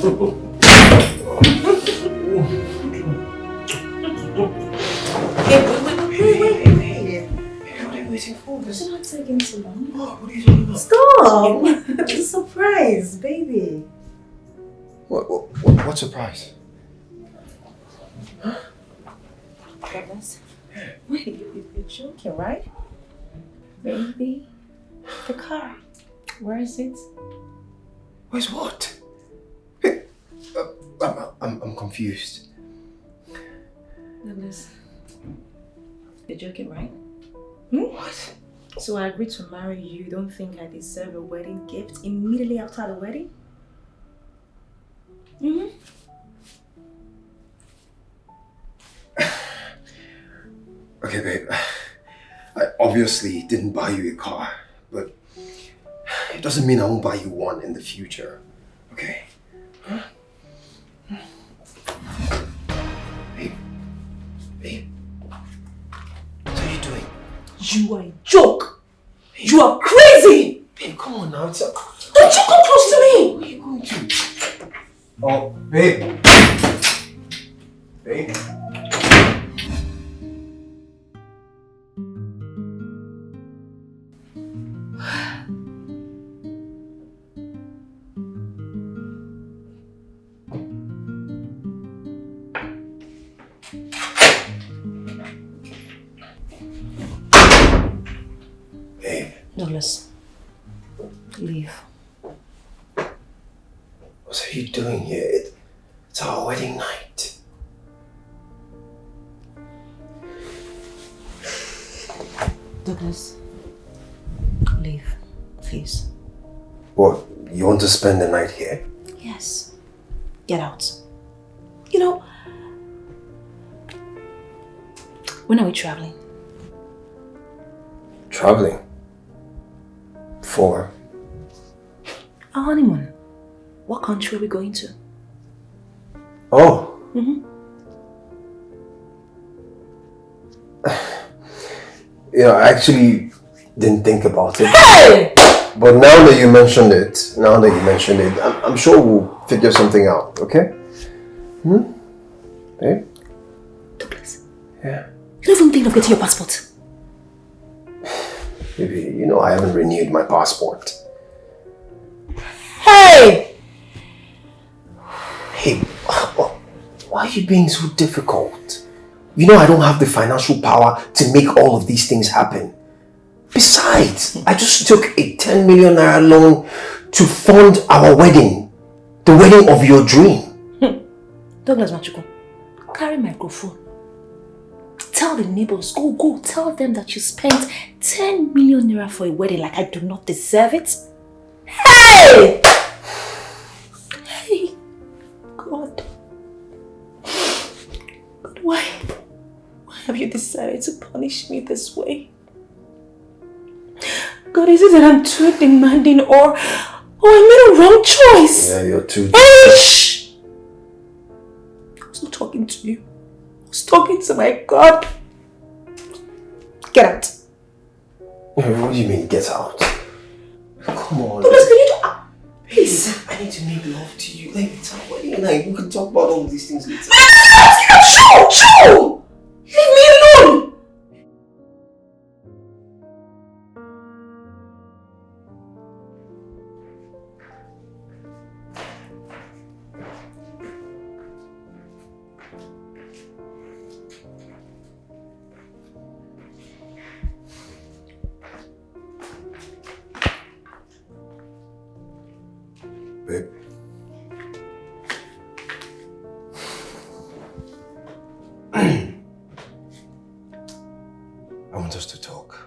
Hey, what are you waiting for? It's not taking too long. What are you talking about? Stop! It's a surprise, baby. What surprise? Goodness. Wait, you're joking, right? Baby, the car. Where is it? Where's what? Hey, I'm confused. Goodness. You're joking, right? What? So I agreed to marry you. You don't think I deserve a wedding gift immediately after the wedding? Okay, babe. I obviously didn't buy you a car, but it doesn't mean I won't buy you one in the future. Okay? Huh? Babe. What are you doing? You are a joke! You are crazy! Babe, come on now. It's a... Don't you come close to me! Where are you going to? Oh, babe. Babe. Douglas, leave. What are you doing here? It's our wedding night. Douglas, leave, please. What? You want to spend the night here? Yes. Get out. You know, when are we traveling? Traveling? For? Our honeymoon. What country are we going to? Oh. You know, I actually didn't think about it. Hey! But now that you mentioned it, I'm sure we'll figure something out, okay? Babe? Douglas. Yeah? You don't even think of getting your passport. Baby, you know I haven't renewed my passport. Hey! Hey, why are you being so difficult? You know I don't have the financial power to make all of these things happen. Besides, I just took a 10 million naira loan to fund our wedding. The wedding of your dream. Douglas Machuko, carry microphone. Tell the neighbors, go, tell them that you spent 10 million naira for a wedding like I do not deserve it. Hey! Hey! God. God, why have you decided to punish me this way? God, is it that I'm too demanding or I made a wrong choice? Yeah, you're too... Hey, shh! I was not talking to you. I was talking to my God. Get out. What do you mean, get out? Come on. Douglas, can you do... Please. I need to make love to you. Like, it's our wedding night. We can talk about all these things later. Chill! Leave me alone! Babe. I want us to talk.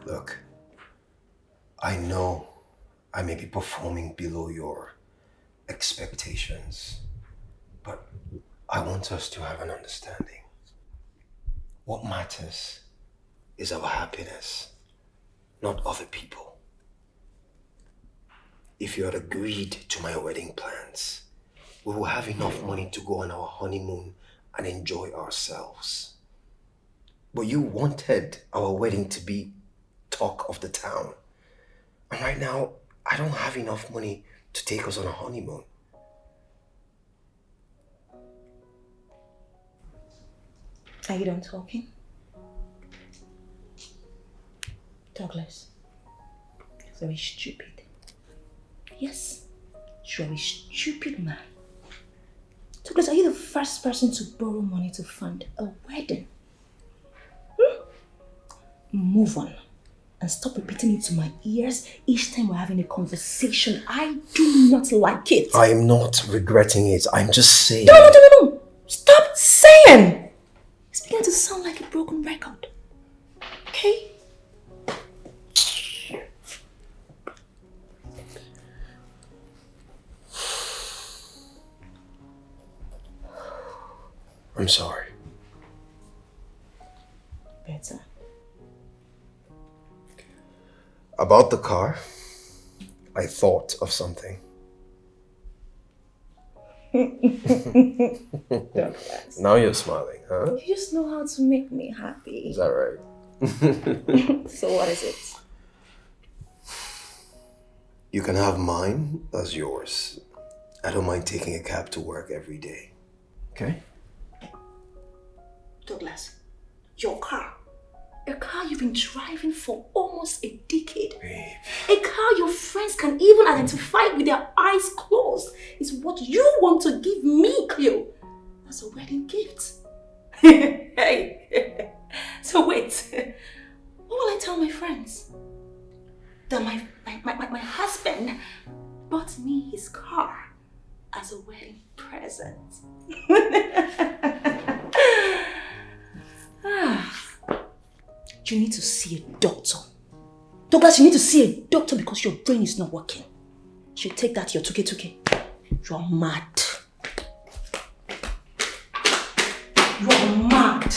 Look, I know I may be performing below your expectations, but I want us to have an understanding. What matters is our happiness, not other people. If you had agreed to my wedding plans, we will have enough money to go on our honeymoon and enjoy ourselves. But you wanted our wedding to be talk of the town. And right now, I don't have enough money to take us on a honeymoon. Are you done talking? Douglas, you're very stupid. Yes, you're a very stupid man. Douglas, are you the first person to borrow money to fund a wedding? Move on and stop repeating it to my ears each time we're having a conversation. I do not like it. I am not regretting it. I'm just saying. No. Stop saying. It's beginning to sound like a broken record. Okay? I'm sorry. Better. About the car, I thought of something. Douglas. Now you're smiling, huh? You just know how to make me happy. Is that right? So what is it? You can have mine as yours. I don't mind taking a cab to work every day. Okay? Douglas, your car. A car you've been driving for almost a decade. Babe. A car your friends can even identify with their eyes closed is what you want to give me, Cleo, as a wedding gift. Hey, so wait, what will I tell my friends? That my husband bought me his car as a wedding present. You need to see a doctor. Douglas, you need to see a doctor because your brain is not working. You should take that to your 2K. You're mad. You're mad.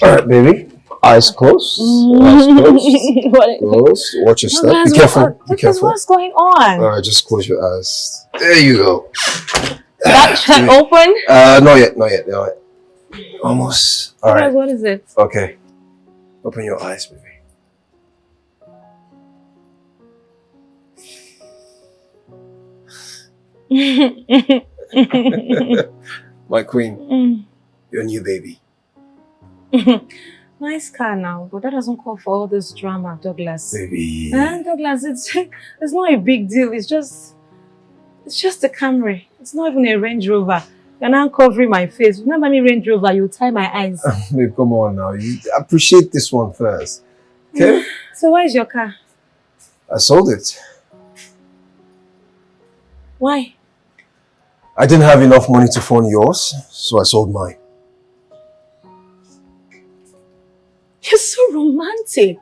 Alright, baby. Eyes closed. Eyes closed. Close. Watch your step. Be careful. Be careful. What's going on? Alright, just close your eyes. There you go. Should I open? Not yet. Almost. Alright. What is it? Okay. Open your eyes, baby. My queen. Your new baby. Nice car now, but that doesn't call for all this drama, Douglas. Baby. Douglas, it's not a big deal. It's just a Camry. It's not even a Range Rover. You're now covering my face. If you never me Range Rover, you tie my eyes. Babe, come on now. You appreciate this one first. Okay? So why is your car? I sold it. Why? I didn't have enough money to fund yours, so I sold mine. You're so romantic.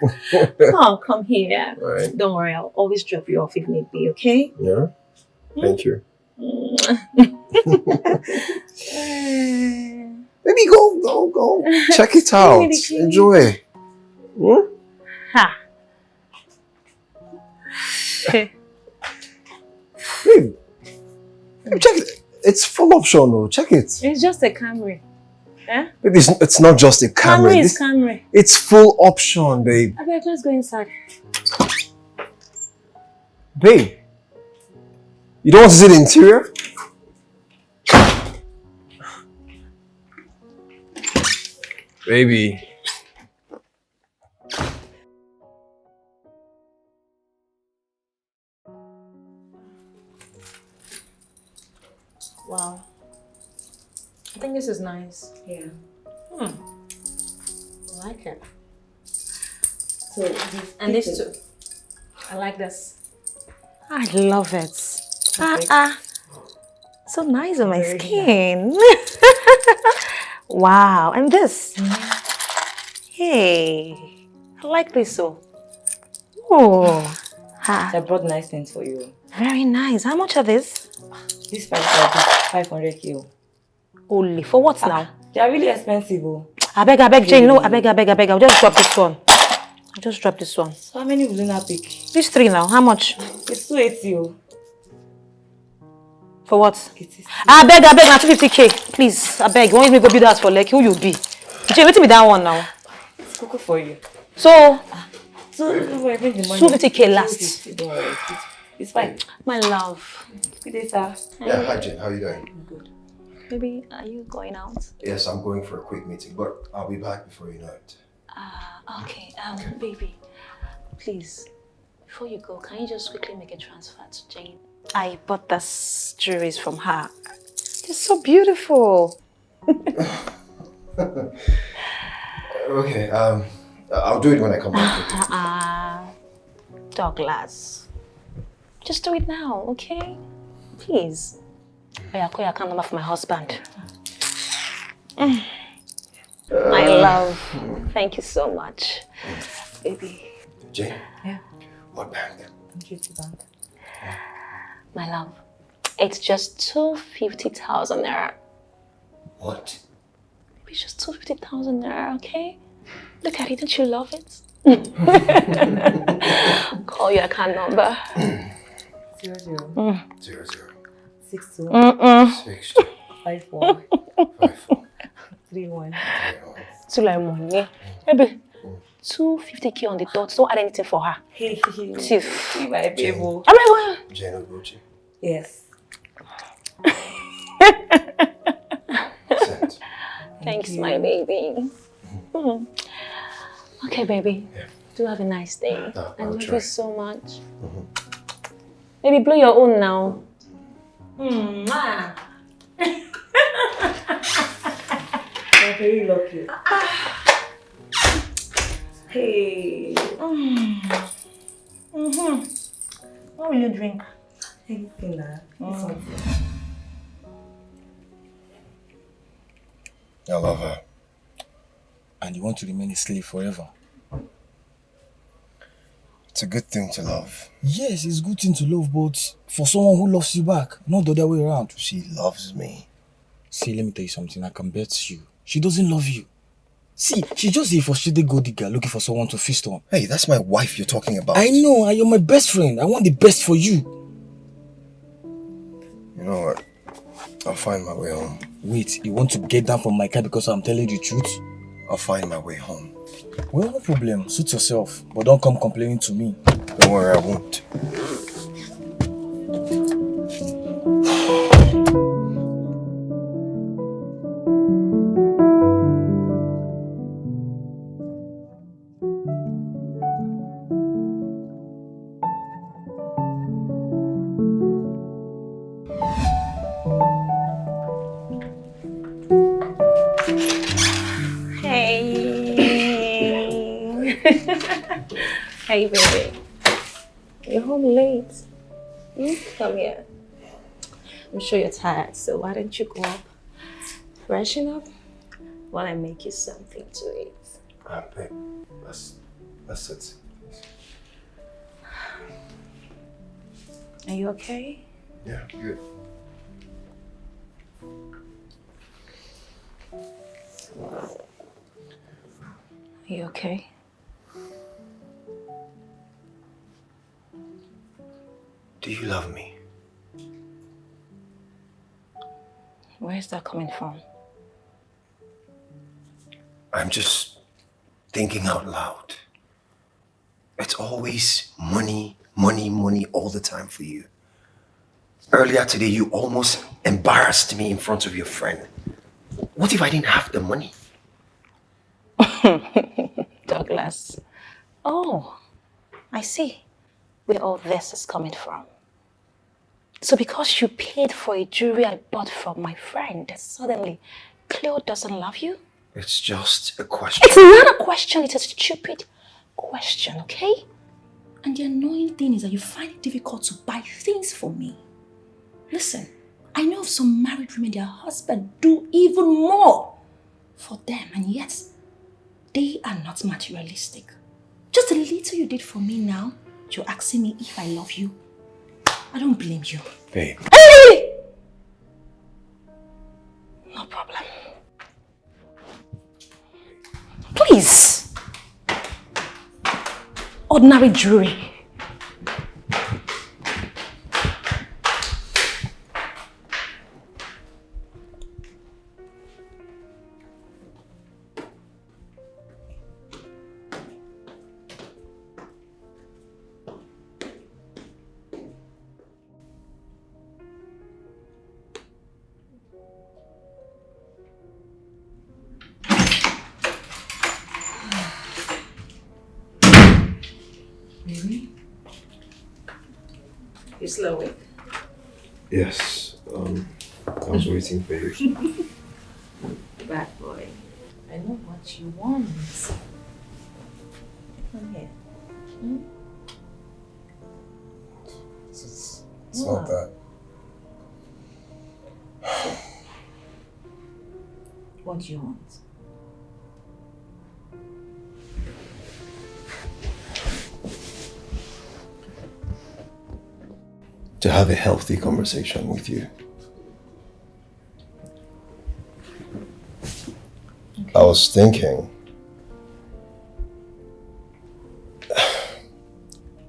Oh, come here. Right. Don't worry, I'll always drop you off if need be, okay? Yeah? Thank you. Baby, go. Check it out. Enjoy. Ha. Babe, check it. It's full option though. Check it. It's just a Camry. Eh? Babe, it's not just a Camry. Camry is Camry. It's full option, babe. I bet let's go inside. Babe, you don't want to see the interior? Baby. Wow. I think this is nice. Yeah. I like it. So, And this too. I like this. I love it. So nice on my skin. Wow. And this. Hey. I like this so. Oh. I brought nice things for you. Very nice. How much are this? This 500 kilo. Only. For what now? They are really expensive. Oh. I beg, Jane. No, I beg. I'll just drop this one. I just dropped this one. So how many will you not pick? These 3 now. How much? It's 280 oh. For what? It is. I beg, now 250k. Please, I beg. You want me to go build house for like who you be? Jay, wait me that one now. It's cocoa for you. So, So, don't worry, bring the money. 250k last. 250, don't worry. It's fine. My love. Good day, sir. Yeah, hi Jane, how are you doing? Good. Baby, are you going out? Yes, I'm going for a quick meeting, but I'll be back before you know it. Okay. Baby, please, before you go, can you just quickly make a transfer to Jane? I bought this jewelries from her. They're so beautiful. Okay, I'll do it when I come back. Douglas, just do it now, okay? Please. I call your account number for my husband. My love, thank you so much, baby. Jane? Yeah. What bank? GT Bank. My love, it's just 250,000 naira. What? It's just 250,000 naira, okay? Look at it, don't you love it? Call your account number. 00 0 0 62 6 2 54 5 4 31. So like money. Baby, 250k on the dot. Don't add anything for her. Hey, Chief. my baby. Jane Ogochi. Yes. Sent. Thanks, you. my baby. Okay, baby. Yeah. Do have a nice day. I I'll love try. you so much. Baby, blow your own now. Ma. I'm very lucky. Hey. What will you drink? Anything that. I love her. And you want to remain a slave forever. It's a good thing to love. Yes, it's a good thing to love, but for someone who loves you back, not the other way around. She loves me. See, let me tell you something. I can bet you. She doesn't love you. See, she's just a frustrated gold digger looking for someone to feast on. Hey, that's my wife you're talking about. I know, and you're my best friend. I want the best for you. You know what? I'll find my way home. Wait, you want to get down from my car because I'm telling you the truth? I'll find my way home. Well, no problem. Suit yourself. But don't come complaining to me. Don't worry, I won't. Hey, baby. You're home late. Come here. I'm sure you're tired, so why don't you go up, freshen up, while I make you something to eat. Babe, let's sit. Are you okay? Yeah, good. Are you okay? Do you love me? Where is that coming from? I'm just thinking out loud. It's always money, money, money all the time for you. Earlier today, you almost embarrassed me in front of your friend. What if I didn't have the money? Douglas. Oh, I see where all this is coming from. So because you paid for a jewelry I bought from my friend, suddenly Cleo doesn't love you? It's just a question. It's not a question, it's a stupid question, okay? And the annoying thing is that you find it difficult to buy things for me. Listen, I know of some married women, their husbands do even more for them, and yet they are not materialistic. Just a little you did for me now, you're asking me if I love you. I don't blame you. Babe. Hey! No problem. ordinary jewelry. You still awake? Yes, I was waiting for you. Bad boy. I know what you want. Come here. It's not that. What do you want? To have a healthy conversation with you. Okay. I was thinking,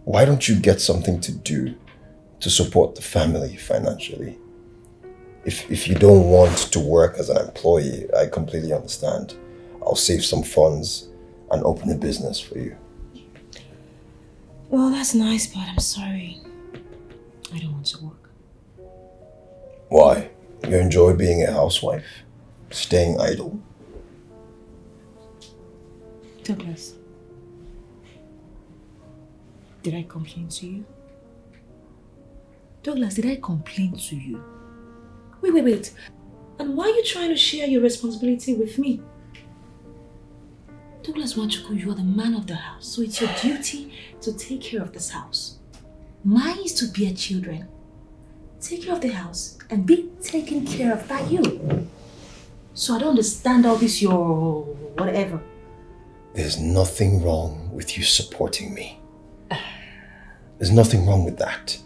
why don't you get something to do to support the family financially? If you don't want to work as an employee, I completely understand. I'll save some funds and open a business for you. Well, that's nice, but I'm sorry. I don't want to work. Why? You enjoy being a housewife? Staying idle? Douglas, did I complain to you? Douglas, did I complain to you? Wait. And why are you trying to share your responsibility with me? Douglas Wanchuku, you are the man of the house, so it's your duty to take care of this house. Mine is to bear children. Take care of the house and be taken care of by you. So I don't understand all this your whatever. There's nothing wrong with you supporting me. There's nothing wrong with that.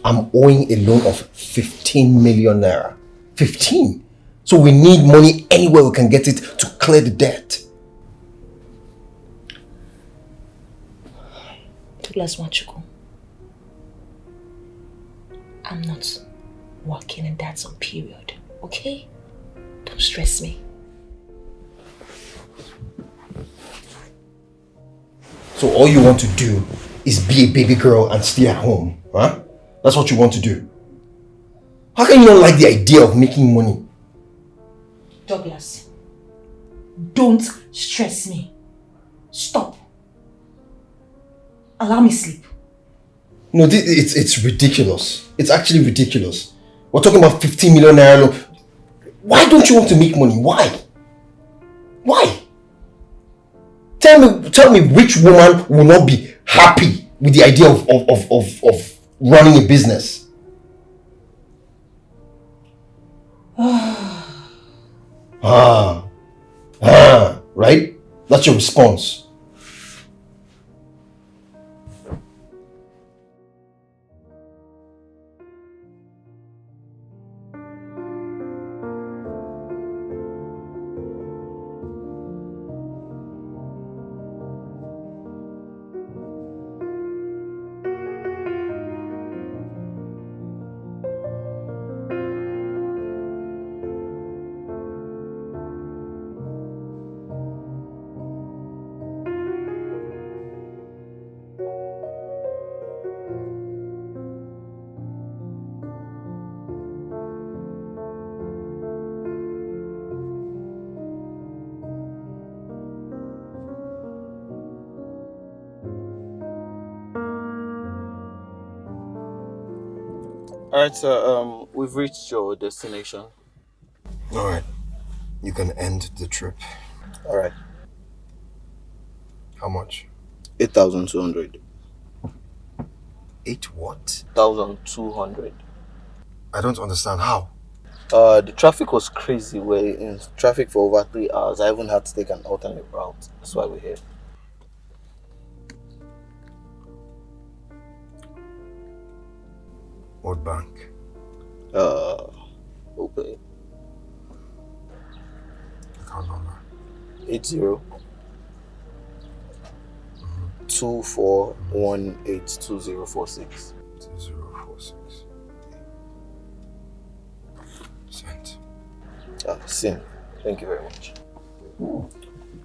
I'm owing a loan of 15 million naira. 15! So we need money anywhere we can get it to clear the debt. Douglas Wanchuku, I'm not working and that's on period, okay? Don't stress me. So all you want to do is be a baby girl and stay at home, huh? That's what you want to do. How can you not like the idea of making money? Douglas, don't stress me. Stop. Allow me sleep. No, it's ridiculous. It's actually ridiculous. We're talking about 15 million naira loan. Why don't you want to make money? Why? Why? Tell me which woman will not be happy with the idea of running a business? Right? That's your response. Alright, sir, we've reached your destination. Alright. You can end the trip. Alright. How much? 8,200. 8 what? 1,200. I don't understand how. The traffic was crazy. We're in traffic for over 3 hours. I even had to take an alternate route. That's why we're here. What bank? Okay. Account number. 80 2 24182046. 2046. Sent. Sin. Thank you very much.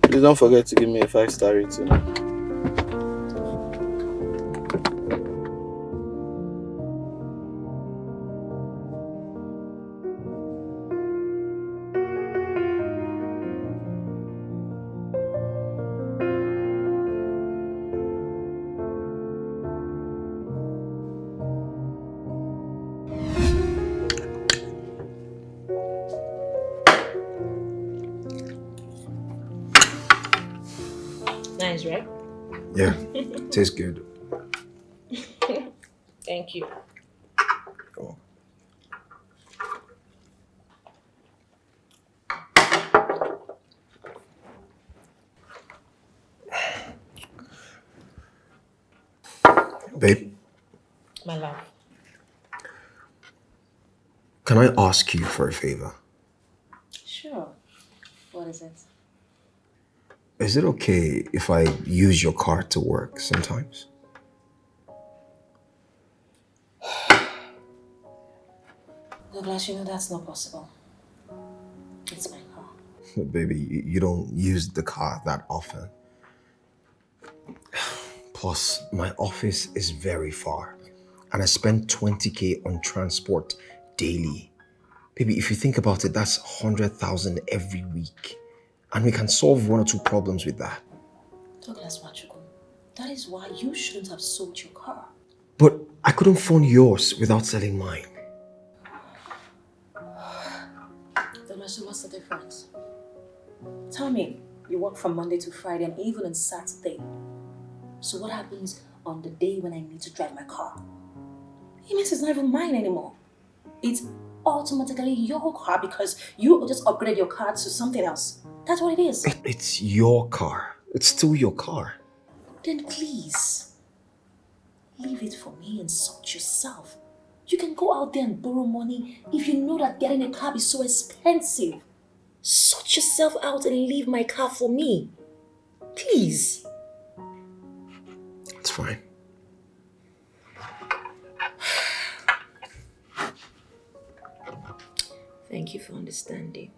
Please don't forget to give me a 5-star rating. Nice, right? Yeah, tastes good. Thank you. Oh. Babe, My love. can I ask you for a favor? Sure. What is it? Is it okay if I use your car to work sometimes? Douglas, you know that's not possible. It's my car. Baby, you don't use the car that often. Plus, my office is very far, and I spend 20K on transport daily. Baby, if you think about it, that's 100,000 every week. And we can solve 1 or 2 problems with that. Douglas Machuku, that is why you shouldn't have sold your car. But I couldn't fund yours without selling mine. Douglas, so what's the difference? Tell me, you work from Monday to Friday and even on Saturday. So what happens on the day when I need to drive my car? It means it's not even mine anymore. It's automatically your car because you just upgraded your car to something else. That's what it is. It's your car. It's still your car. Then please, leave it for me and sort yourself. You can go out there and borrow money if you know that getting a car is so expensive. Sort yourself out and leave my car for me. Please. It's fine. Thank you for understanding.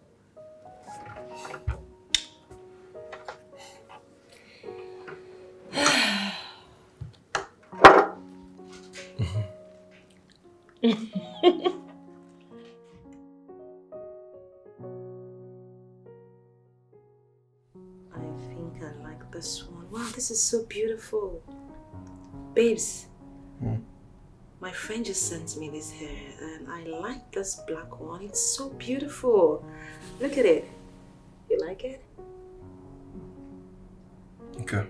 I think I like this one. Wow, this is so beautiful. Babes, my friend just sent me this hair and I like this black one. It's so beautiful. Look at it. You like it? Okay.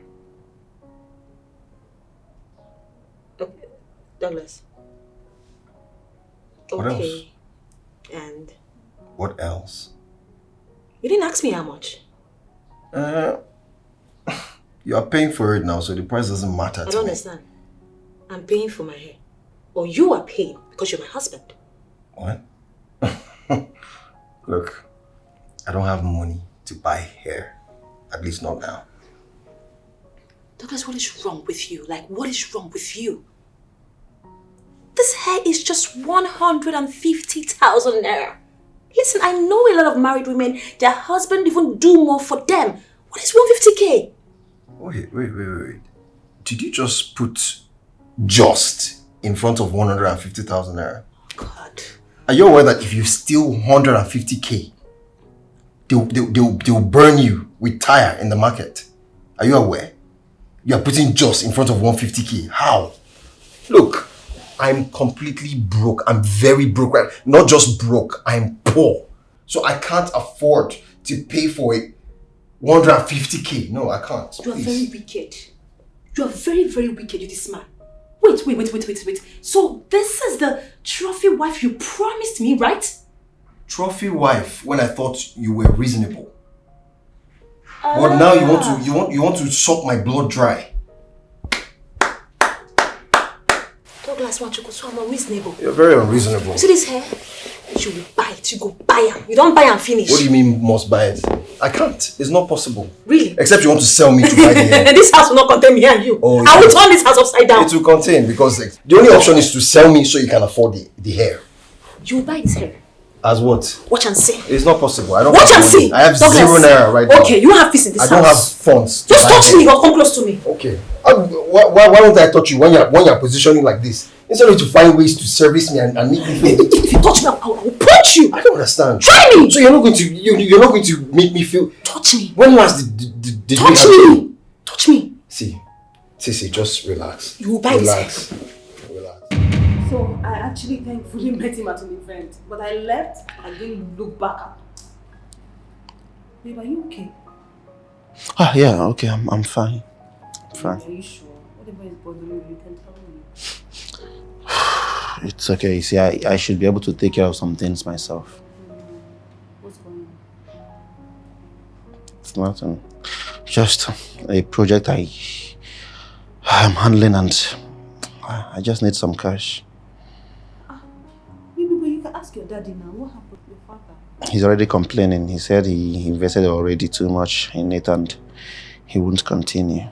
Okay. Douglas. What else? Okay. And What else? you didn't ask me how much. You are paying for it now, so the price doesn't matter to I don't me. understand. I'm paying for my hair. Or you are paying because you're my husband. What? Look, I don't have money to buy hair. At least not now. Douglas, what is wrong with you? Like, what is wrong with you? This hair is just 150,000 naira. Listen, I know a lot of married women, their husband even do more for them. What is 150K? Wait. Did you just put just in front of 150,000 naira? God. Are you aware that if you steal 150K, they'll burn you with tire in the market? Are you aware? You are putting just in front of 150K. How? Look, I'm completely broke. I'm very broke. Right? Not just broke, I'm poor. So I can't afford to pay for it 150K. No, I can't. You are Please. very wicked. You are very, very wicked, you this man. Wait. So this is the trophy wife you promised me, right? Trophy wife when I thought you were reasonable. But now you want to suck my blood dry. Douglas, That's why Chuku, so I'm unreasonable. You're very unreasonable. You see this hair? You will buy it. You go buy it. You don't buy and finish. What do you mean must buy it? I can't. It's not possible. Really? Except you want to sell me to buy the hair. This house will not contain me and you. Oh, I will turn this house upside down. It will contain because like, the only option is to sell me so you can afford the hair. You will buy this hair. As what? Watch and see. It's not possible. I don't. Watch and see. I have Douglas. 0 naira right now. Okay, you don't have peace in this house. I don't have funds. Just touch me or come close to me. Okay. Why don't I touch you when you're positioning like this? Instead of to find ways to service me and make me feel. If you touch me, I will punch you. I don't understand. Try me. So you're not going to make me feel. Touch me. When last did Touch we have me. Touch me. See, just relax. You will buy relax. this. Relax. So I actually thankfully met him at an event, but I left and didn't look back at him. Babe, are you okay? Ah, yeah, okay, I'm fine. I'm fine. Are you sure? Whatever is bothering you, you can tell me. It's okay. You see, I should be able to take care of some things myself. What's going on? It's nothing. Just a project I'm handling and I just need some cash. Maybe, but you can ask your daddy now. What happened to your father? He's already complaining. He said he invested already too much in it and he won't continue.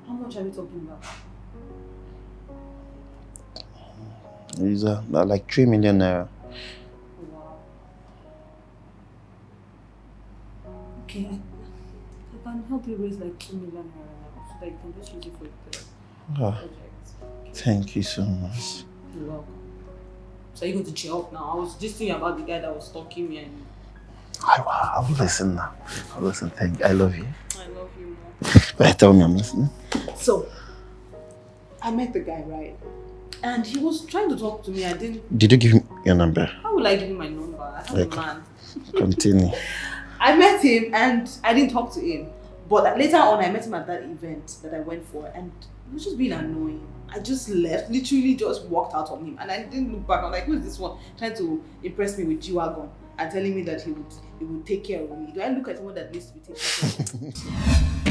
How much are we talking about? It's like 3 million naira. Wow. Okay, I can help you raise like 2 million naira so that you can just use it for the Ah, project. thank you so much. You're welcome. So are you going to cheer up now? I was just thinking about the guy that was stalking me and I will listen now. I'll listen. I love you. I love you more. But tell me I'm listening. So, I met the guy, right? And he was trying to talk to me. I didn't. Did you give him your number? How will I give him my number? I have a man. Continue. I met him and I didn't talk to him. But later on, I met him at that event that I went for, and he was just being annoying. I just left, literally just walked out on him, and I didn't look back. I'm like, who is this one trying to impress me with G-Wagon and telling me that he would take care of me? Do I look at someone that needs to be taken care of?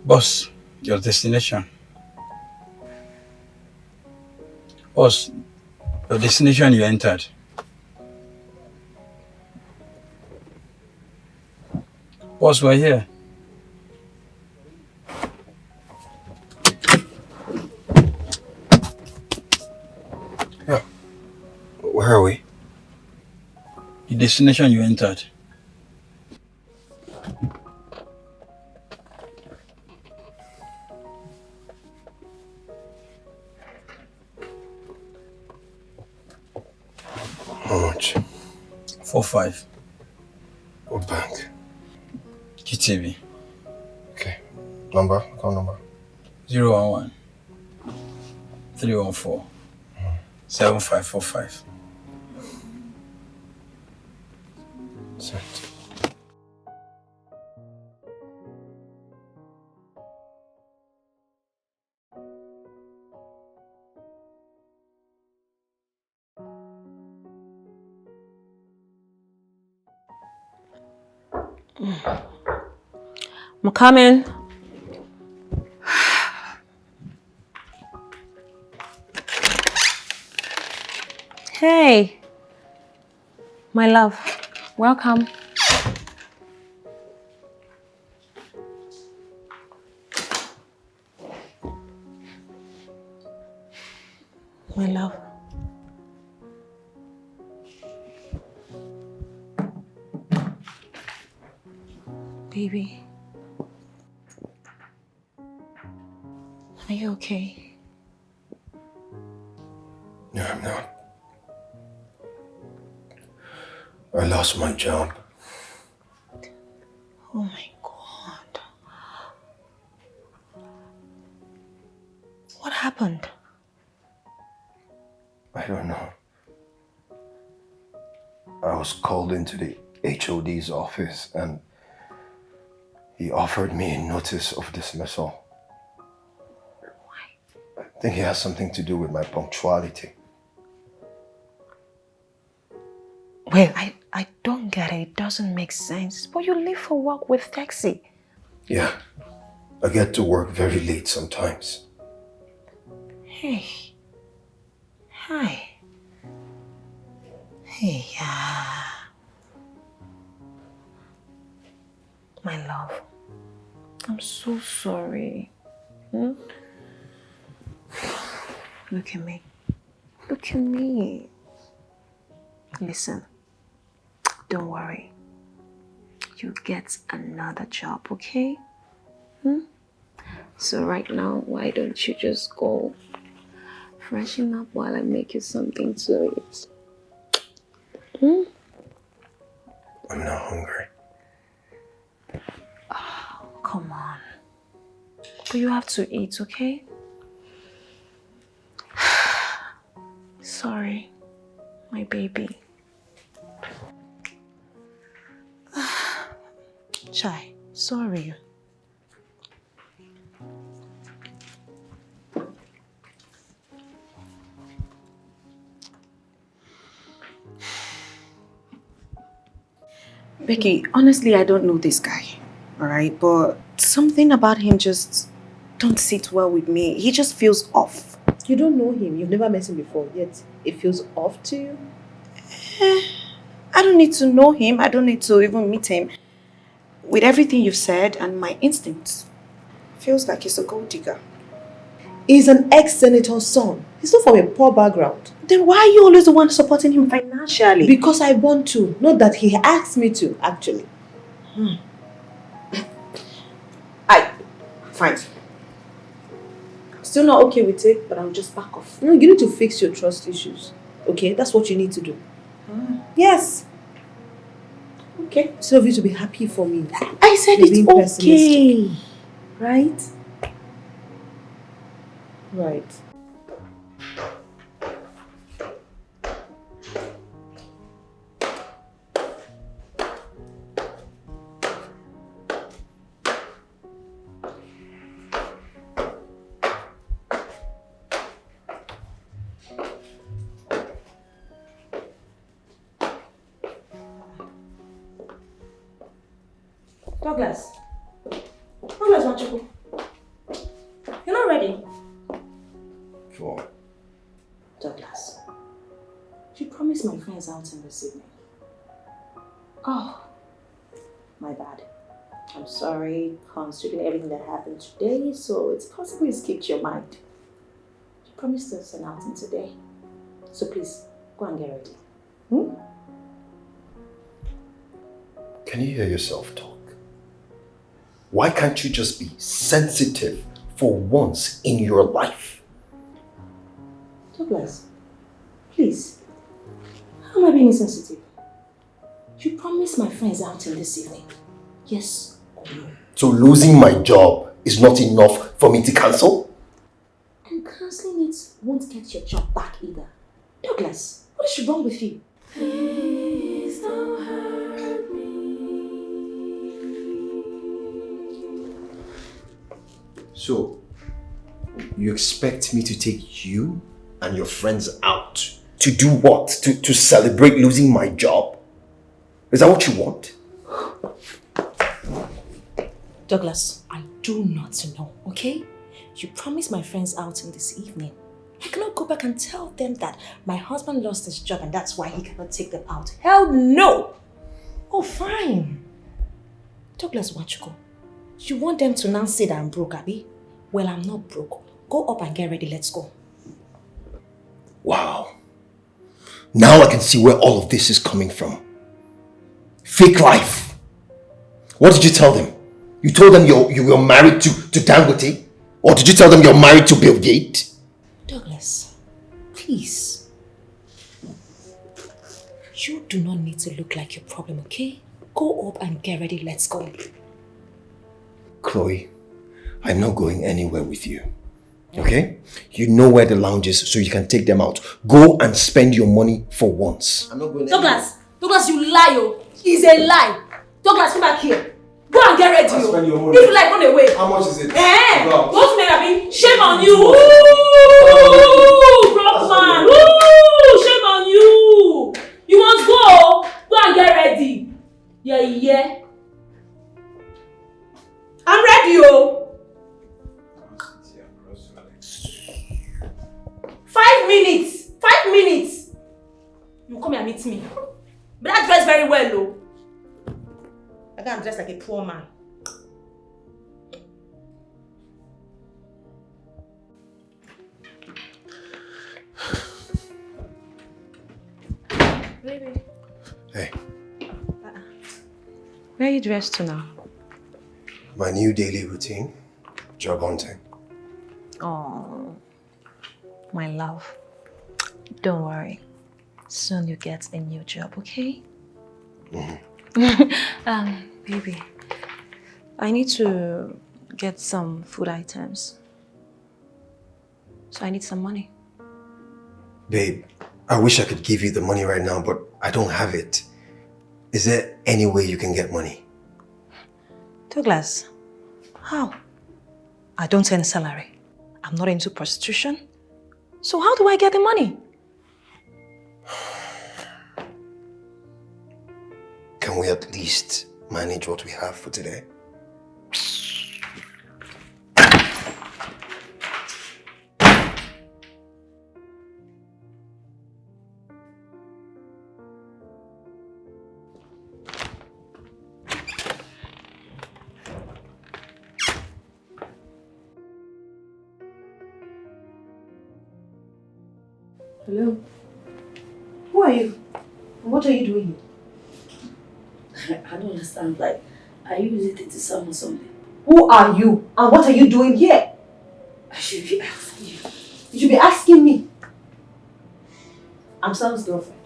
Boss, your destination. Boss, your destination you entered. Boss, we're here. Yeah. Where are we? The destination you entered. How much? 45. What bank? GTV. Okay. Number? Account number? 011 314 7545. Sent. I'm coming. Hey, my love, welcome. My love. Baby. Are you okay? No, I'm not. I lost my job. Oh my God. What happened? I don't know. I was called into the HOD's office and he offered me a notice of dismissal. I think it has something to do with my punctuality. Well, I don't get it. It doesn't make sense. But you leave for work with taxi. Yeah, I get to work very late sometimes. Hey. Hi. Hey, my love. I'm so sorry. Look at me. Look at me. Listen, don't worry. You'll get another job, okay? So right now, why don't you just go freshen up while I make you something to eat? I'm not hungry. Oh, come on. But you have to eat, okay? Sorry, my baby. Chai, sorry. Becky, honestly, I don't know this guy, alright? But something about him just don't sit well with me. He just feels off. You don't know him. You've never met him before, yet it feels off to you. I don't need to know him. I don't need to even meet him. With everything you've said and my instincts, feels like he's a gold digger. He's an ex-senator's son. He's not from a poor background. Then why are you always the one supporting him financially? Because I want to. Not that he asked me to, actually. Fine. Still not okay with it, but I'll just back off. No, you need to fix your trust issues. Okay? That's what you need to do. Yes. Okay. Instead of you to be happy for me. I said You're it's being okay. pessimistic. Right? Right. Douglas. Douglas Machuku. You're not ready. For Douglas. You promised my friends outing this evening. Oh, my bad. I'm sorry, considering everything that happened today, so it's possible it skipped your mind. You promised us an outing today. So please, go and get ready. Can you hear yourself talk? Why can't you just be sensitive for once in your life? Douglas, please. How am I being insensitive? You promised my friends outing this evening. Yes or no? So losing my job is not enough for me to cancel? And cancelling it won't get your job back either. Douglas, what is wrong with you? Please don't hurt me. So, you expect me to take you and your friends out to do what? To celebrate losing my job? Is that what you want? Douglas, I do not know, okay? You promised my friends outing this evening. I cannot go back and tell them that my husband lost his job and that's why he cannot take them out. Hell no! Oh, fine. Douglas Wachuko, you want them to now say that I'm broke, Abby? Well, I'm not broke. Go up and get ready, let's go. Wow. Now I can see where all of this is coming from. Fake life. What did you tell them? You told them you were married to Dangote? Or did you tell them you're married to Bill Gates? Douglas, please. You do not need to look like your problem, okay? Go up and get ready, let's go. Chloe, I'm not going anywhere with you. Okay? You know where the lounge is so you can take them out. Go and spend your money for once. I'm not going Douglas! Douglas, you lie, oh! It's a lie! Douglas, come back here. Go and get ready, oh! Spend your money. If you like, run away. How much is it? Go to Nairobi. Shame on you! Woo! Rock man! Woo! Shame on you! You want to go? Go and get ready. Yeah. I'm ready, oh! 5 minutes! 5 minutes! You come and meet me. But I dress very well, though. I can't dress like a poor man. Baby. Hey, Where are you dressed to now? my new daily routine. Job hunting. Oh, my love. Don't worry. Soon you get a new job, okay? Baby, I need to get some food items. So I need some money. Babe, I wish I could give you the money right now, but I don't have it. Is there any way you can get money? Douglas, how? I don't earn salary. I'm not into prostitution. So how do I get the money? Can we at least manage what we have for today? Hello? Who are you? And what are you doing here? I don't understand. Like, are you visiting to Sam or something? Who are you? And what are you doing here? I should be asking you. You should be asking me. I'm Sam's girlfriend.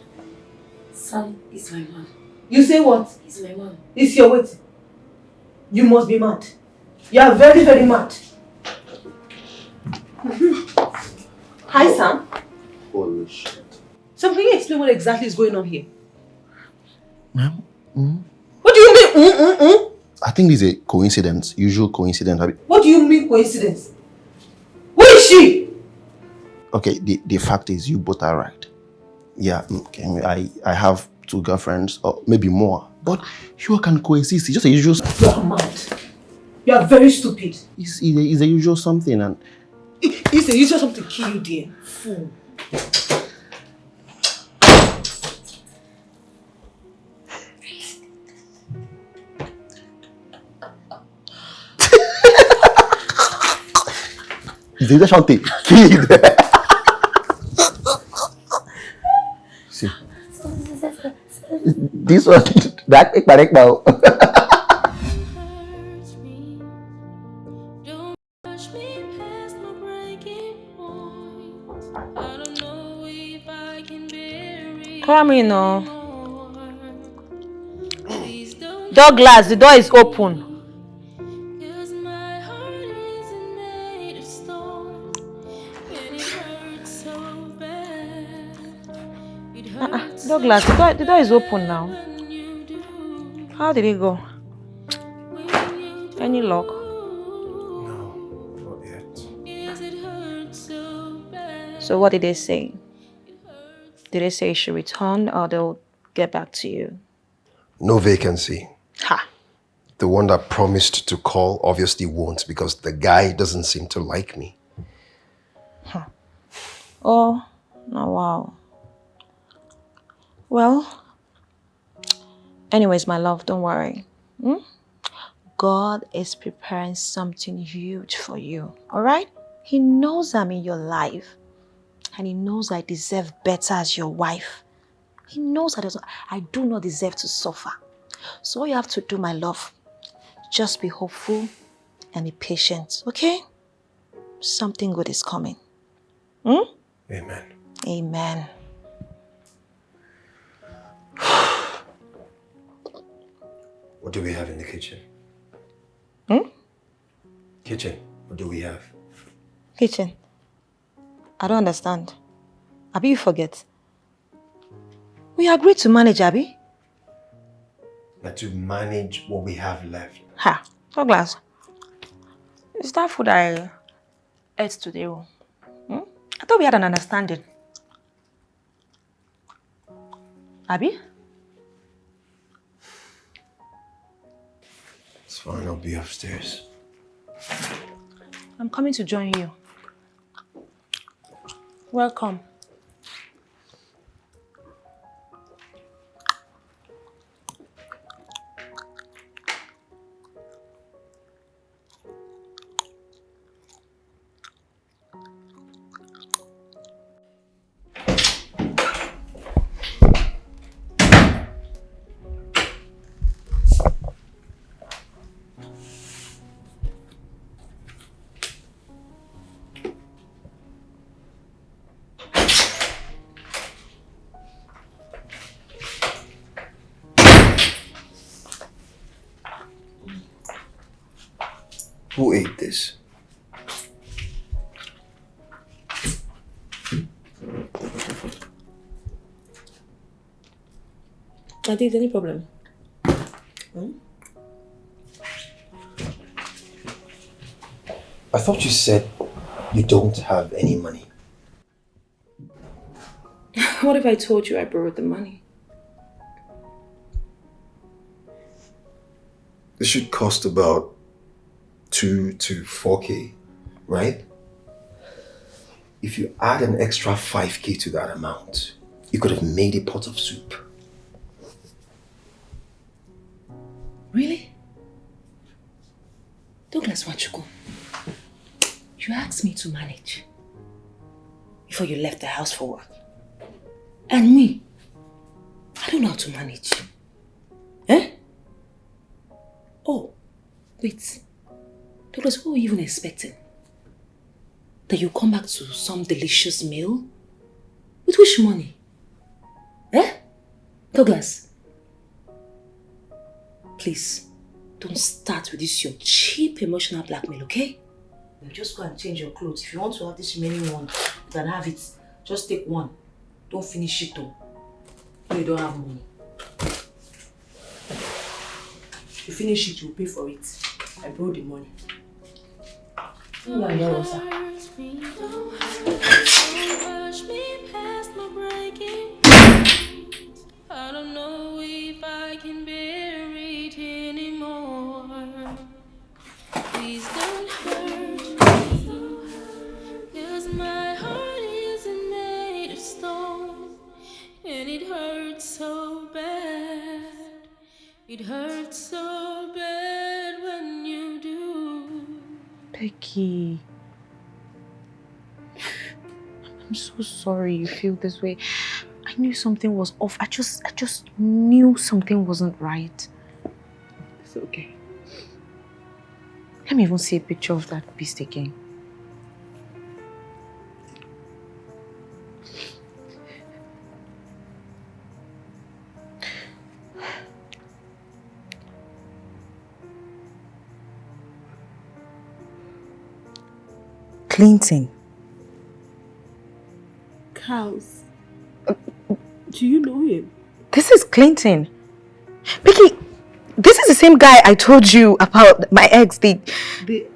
Sam is my man. You say what? He's my man. It's your wait. You must be mad. You are very, very mad. Hi, Sam. Holy shit. So can you explain what exactly is going on here? Ma'am? What do you mean? I think this is a coincidence, usual coincidence. What do you mean coincidence? Who is she? Okay, the fact is you both are right. Yeah, okay, I have 2 girlfriends, or maybe more. But you can coexist. It's just a usual... You are mad. You are very stupid. It's a usual something and... It's a usual something to kill you, dear. Fool. It's a usual something. Kid. See. This one, that correct now. Come in, no. Douglas, the door is open. Douglas, the door is open now. How did it go? Any luck? No, not yet. So what did they say? Did they say you should return or they'll get back to you? No vacancy. Ha! The one that promised to call obviously won't because the guy doesn't seem to like me. Oh, no, wow. Well, anyways, my love, don't worry. God is preparing something huge for you, all right? He knows I'm in your life, and he knows I deserve better as your wife. He knows I do not deserve to suffer. So all you have to do, my love, just be hopeful and be patient, okay? Something good is coming. Amen. Amen. What do we have in the kitchen? Kitchen, what do we have? Kitchen. I don't understand. Abi, you forget. We agreed to manage, Abi. Now to manage what we have left. Ha, Douglas. Is that food I ate today? I thought we had an understanding. Abi? It's fine, I'll be upstairs. I'm coming to join you. Welcome. Who ate this? I did. Any problem? I thought you said you don't have any money. What if I told you I borrowed the money? This should cost about 2 to 4K, right? If you add an extra 5K to that amount, you could have made a pot of soup. Really? Douglas Wachuku, you asked me to manage before you left the house for work. And me, I don't know how to manage. Eh? Oh, wait. Douglas, what were you even expecting? That you come back to some delicious meal? With which money? Eh? Douglas? Please, don't start with this your cheap emotional blackmail, okay? You just go and change your clothes. If you want to have this remaining one, you can have it. Just take one. Don't finish it though. You don't have money. If you finish it, you'll pay for it. I borrowed the money. I don't know if I can bear it anymore. Please don't hurt me, 'cause my heart isn't made of stone, and it hurts so bad. It hurts so bad when you do. Becky. I'm so sorry you feel this way. I knew something was off. I just knew something wasn't right. It's okay. Let me even see a picture of that beast again. Clinton. Cows. Do you know him? This is Clinton. Becky, this is the same guy I told you about, my ex, the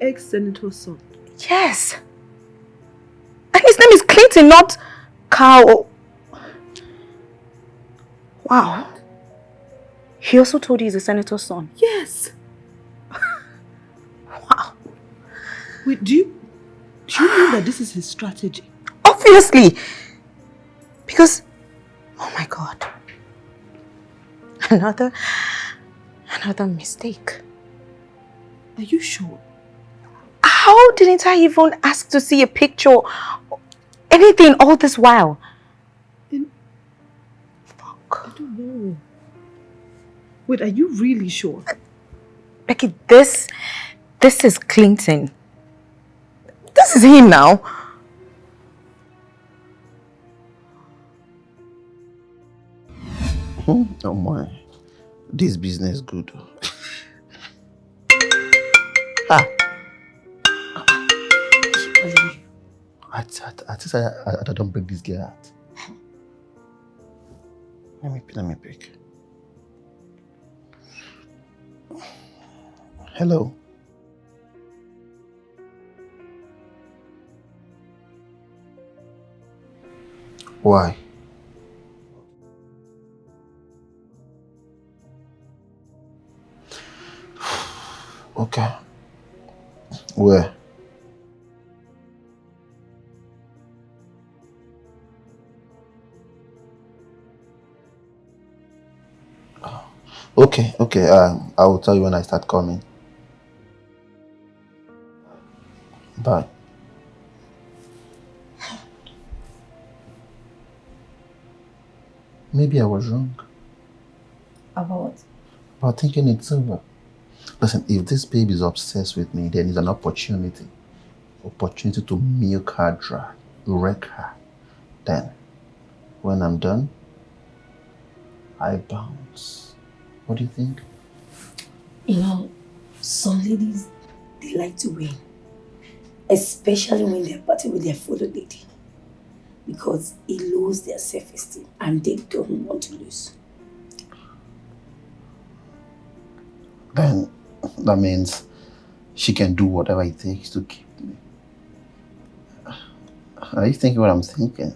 ex-senator's son. Yes. And his name is Clinton, not Carl. Wow. He also told you he's a senator's son. Yes. Wow. Wait, do you know that this is his strategy? Of Obviously. Because, oh my God. Another mistake. Are you sure? How didn't I even ask to see a picture? Anything all this while? I don't know. Wait, are you really sure? Becky, this is Clinton. This is him now. Oh my. This business good. Ah. I think I don't break this girl out. Let me pick. Hello. Why? Okay. Where? Okay. I will tell you when I start coming. Bye. Maybe I was wrong. About what? About thinking it's over. Listen, if this baby is obsessed with me, then it's an opportunity to milk her dry, wreck her. Then, when I'm done, I bounce. What do you think? You know, some ladies, they like to win. Especially when they're partying with their fellow lady. Because it lowers their self-esteem and they don't want to lose. Then, that means she can do whatever it takes to keep me. Are you thinking what I'm thinking?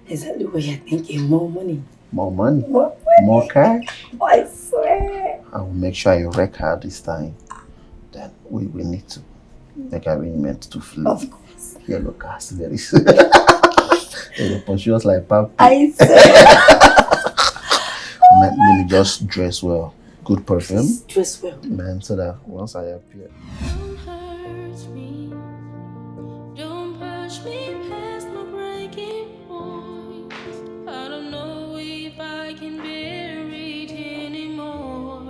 Exactly what you're thinking. More money. More money? More money. More cash? I swear. I will make sure I wreck her this time. Then we need to make arrangement to flee. Of course. Yellow cast very soon. They pursue us like papi. I swear. Let me just dress well. Good perfume. Dress well. Man, so that once I appear. Don't hurt me. Don't push me past my breaking point. I don't know if I can bear it anymore.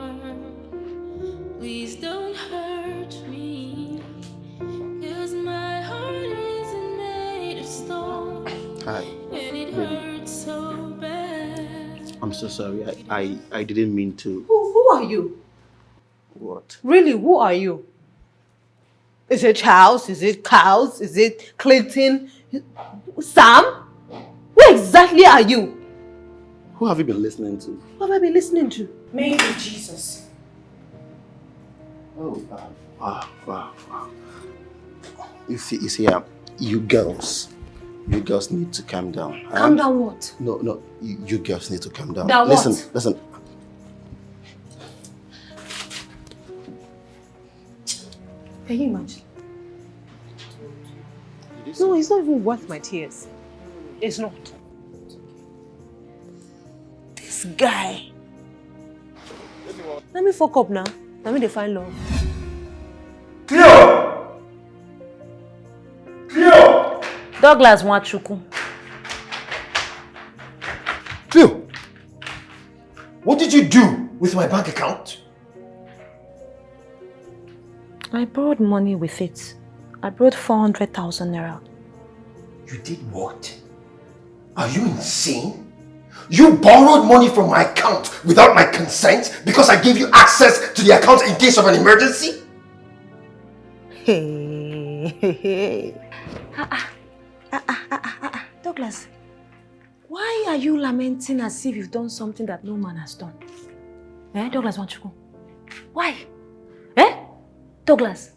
Please don't hurt me. 'Cause my heart isn't made of stone. Hi. And it hurts so bad. I'm so sorry. I didn't mean to. Who are you? What? Really, who are you? Is it Charles? Is it Cows? Is it Clinton? Sam? Who exactly are you? Who have you been listening to? What have I been listening to? Maybe Jesus. Oh, wow. You see, you girls need to calm down. Calm down what? No, you girls need to calm down. Down what? Listen. Can you imagine? No, it's not even worth my tears. It's not. This guy. Let me fuck up now. Let me define love. Cleo! Douglas Nwachukwu. Cleo! What did you do with my bank account? I borrowed money with it. I borrowed 400,000 naira. You did what? Are you insane? You borrowed money from my account without my consent because I gave you access to the account in case of an emergency? Hey. Douglas, why are you lamenting as if you've done something that no man has done? Douglas Nwachukwu? Why? Douglas,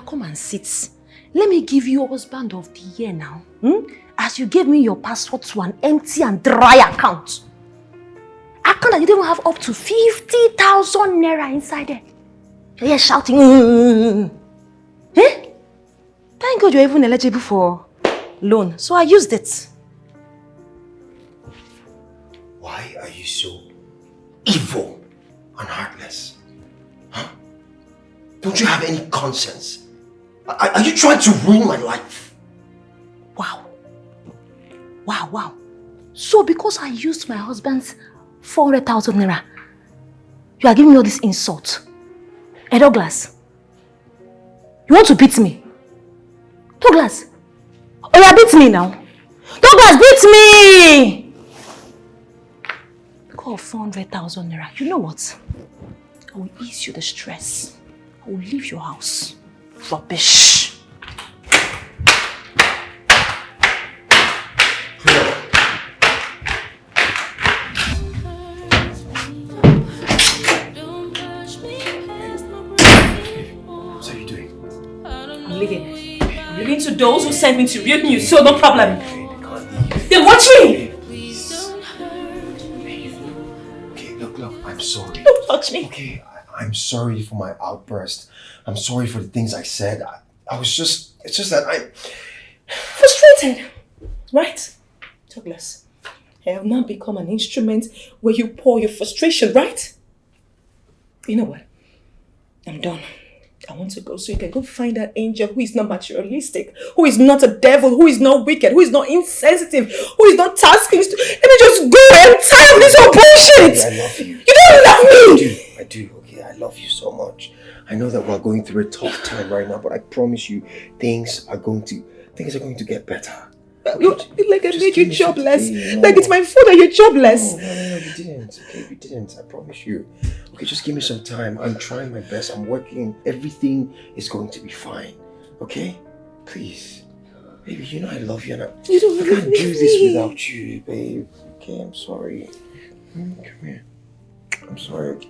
come and sit. Let me give you husband of the year now. As you gave me your password to an empty and dry account. Account that you don't have up to 50,000 naira inside there. You're shouting. Thank God you're even eligible for loan, so I used it. Why are you so evil and heartless? Huh? Don't you have any conscience? Are you trying to ruin my life? Wow. Wow. So because I used my husband's 400,000 naira, you are giving me all this insult? Hey, Douglas, you want to beat me? Douglas, oh, you beat me now. Douglas, beat me! Because of 400,000 naira, you know what? I will ease you the stress. I will leave your house. Rubbish. What are you doing? I'm leaving. I'm leaving to those who sent me to ruin you, so no problem. Then watch me! Please. Okay, look, I'm sorry. Don't touch me. Okay, I'm sorry for my outburst. I'm sorry for the things I said. It's just that I'm frustrated, right? Douglas, I have now become an instrument where you pour your frustration, right? You know what? I'm done. I want to go so you can go find that angel who is not materialistic, who is not a devil, who is not wicked, who is not insensitive, who is not tasking. Let me just go and tired of this whole bullshit! I love you. You don't love me! I do. Okay, I love you so much. I know that we're going through a tough time right now, but I promise you, things are going to get better. Like I made you jobless. No. Like it's my fault that you're jobless. No, you didn't. Okay, you didn't. I promise you. Okay, just give me some time. I'm trying my best. I'm working. Everything is going to be fine. Okay? Please. Baby, you know I love you and I can't do this without you, babe. Okay, I'm sorry. Come here. I'm sorry.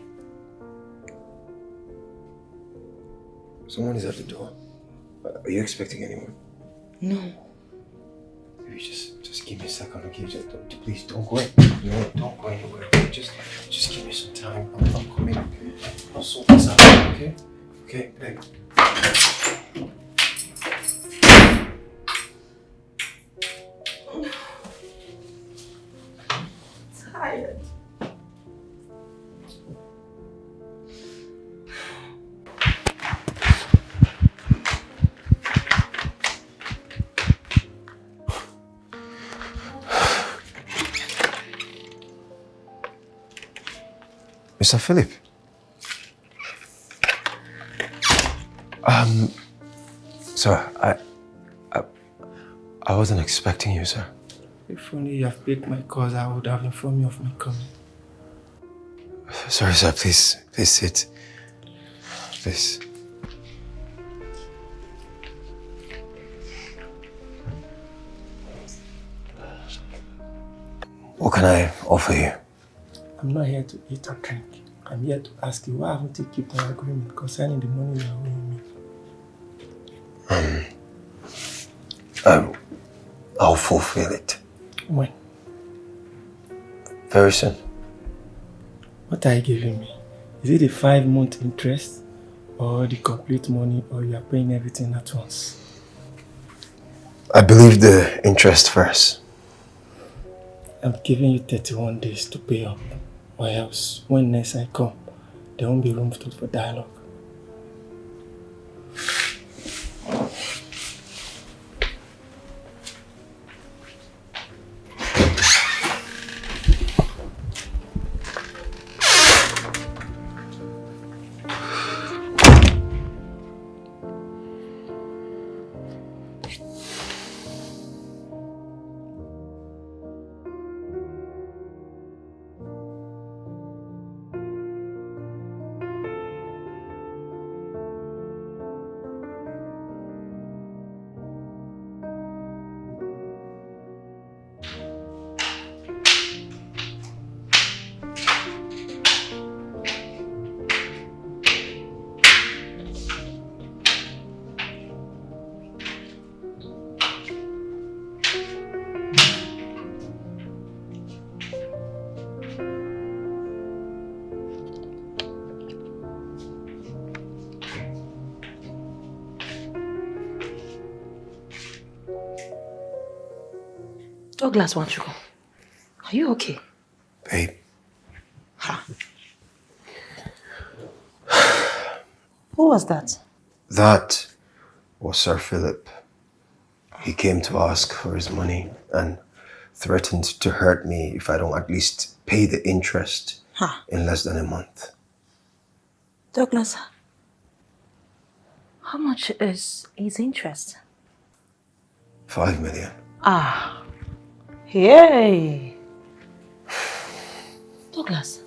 Someone is at the door. Are you expecting anyone? No. Maybe just give me a second, okay? Please don't go. No, don't go anywhere. Just give me some time. I'm coming, okay? I'll sort this out, okay? Okay, babe. Tired. Mr. Philip. Sir, I wasn't expecting you, sir. If only you have paid my calls, I would have informed you of my coming. Sorry, sir. Please sit. Please. What can I offer you? I'm not here to eat or drink. I'm here to ask you, why haven't you kept our agreement concerning the money you are owing me? I'll fulfill it. When? Very soon. What are you giving me? Is it a 5-month interest or the complete money, or you are paying everything at once? I believe the interest first. I'm giving you 31 days to pay up, or else when next I come, there won't be room for dialogue. Douglas Wanchuko, are you okay? Babe. Who was that? That was Sir Philip. He came to ask for his money and threatened to hurt me if I don't at least pay the interest in less than a month. Douglas, how much is his interest? 5 million. Hey. Douglas,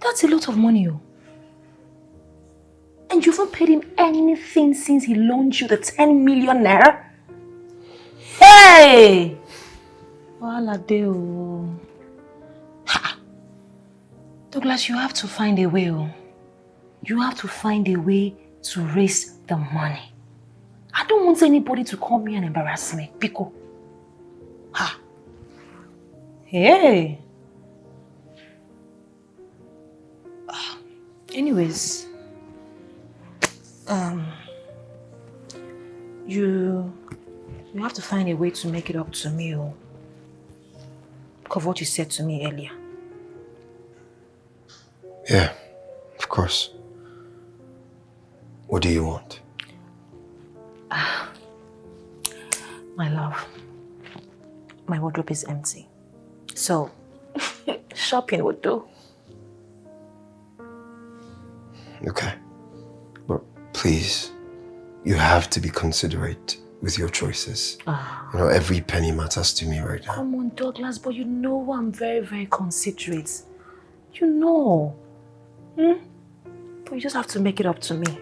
that's a lot of money. And you haven't paid him anything since he loaned you the 10 million naira? Hey! Wala deo. Douglas, you have to find a way. You have to find a way to raise the money. I don't want anybody to come here and embarrass me. Pico. Hey. Anyways, you have to find a way to make it up to me, because of what you said to me earlier. Yeah, of course. What do you want? My love, my wardrobe is empty. So, shopping would do. Okay. But please, you have to be considerate with your choices. You know, every penny matters to me right now. Come on, Douglas, but you know I'm very, very considerate. You know. But you just have to make it up to me.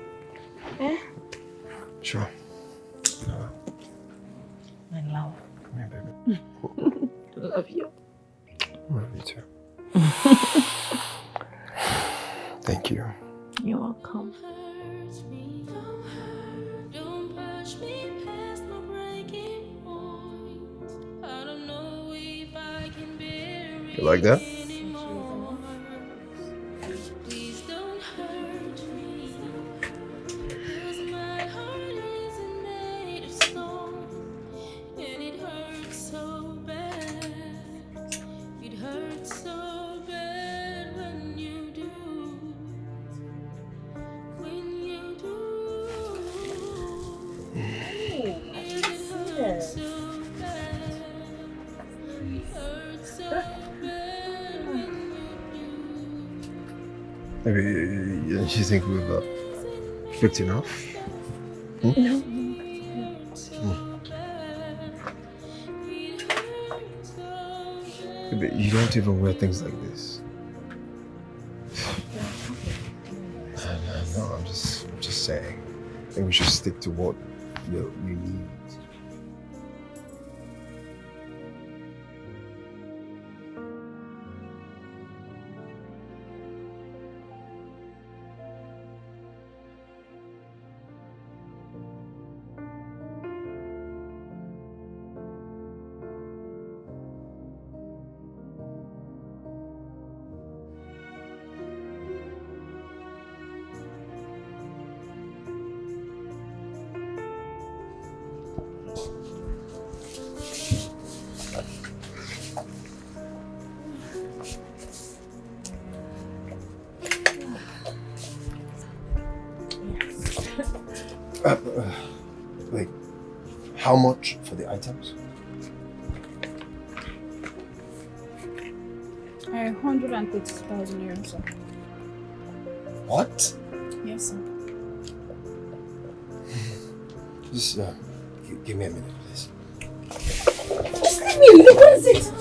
Eh? Sure. My love. Come here, baby. Love you. Love you too. Thank you. You're welcome. You like that? Maybe don't you think we've picked enough? No. But you don't even wear things like this. No, I'm just saying. I think we should stick to what you need. Wait, how much for the items? 130,000 euros, sir. What? Yes, sir. Just give me a minute, please. Just let me look. What is it?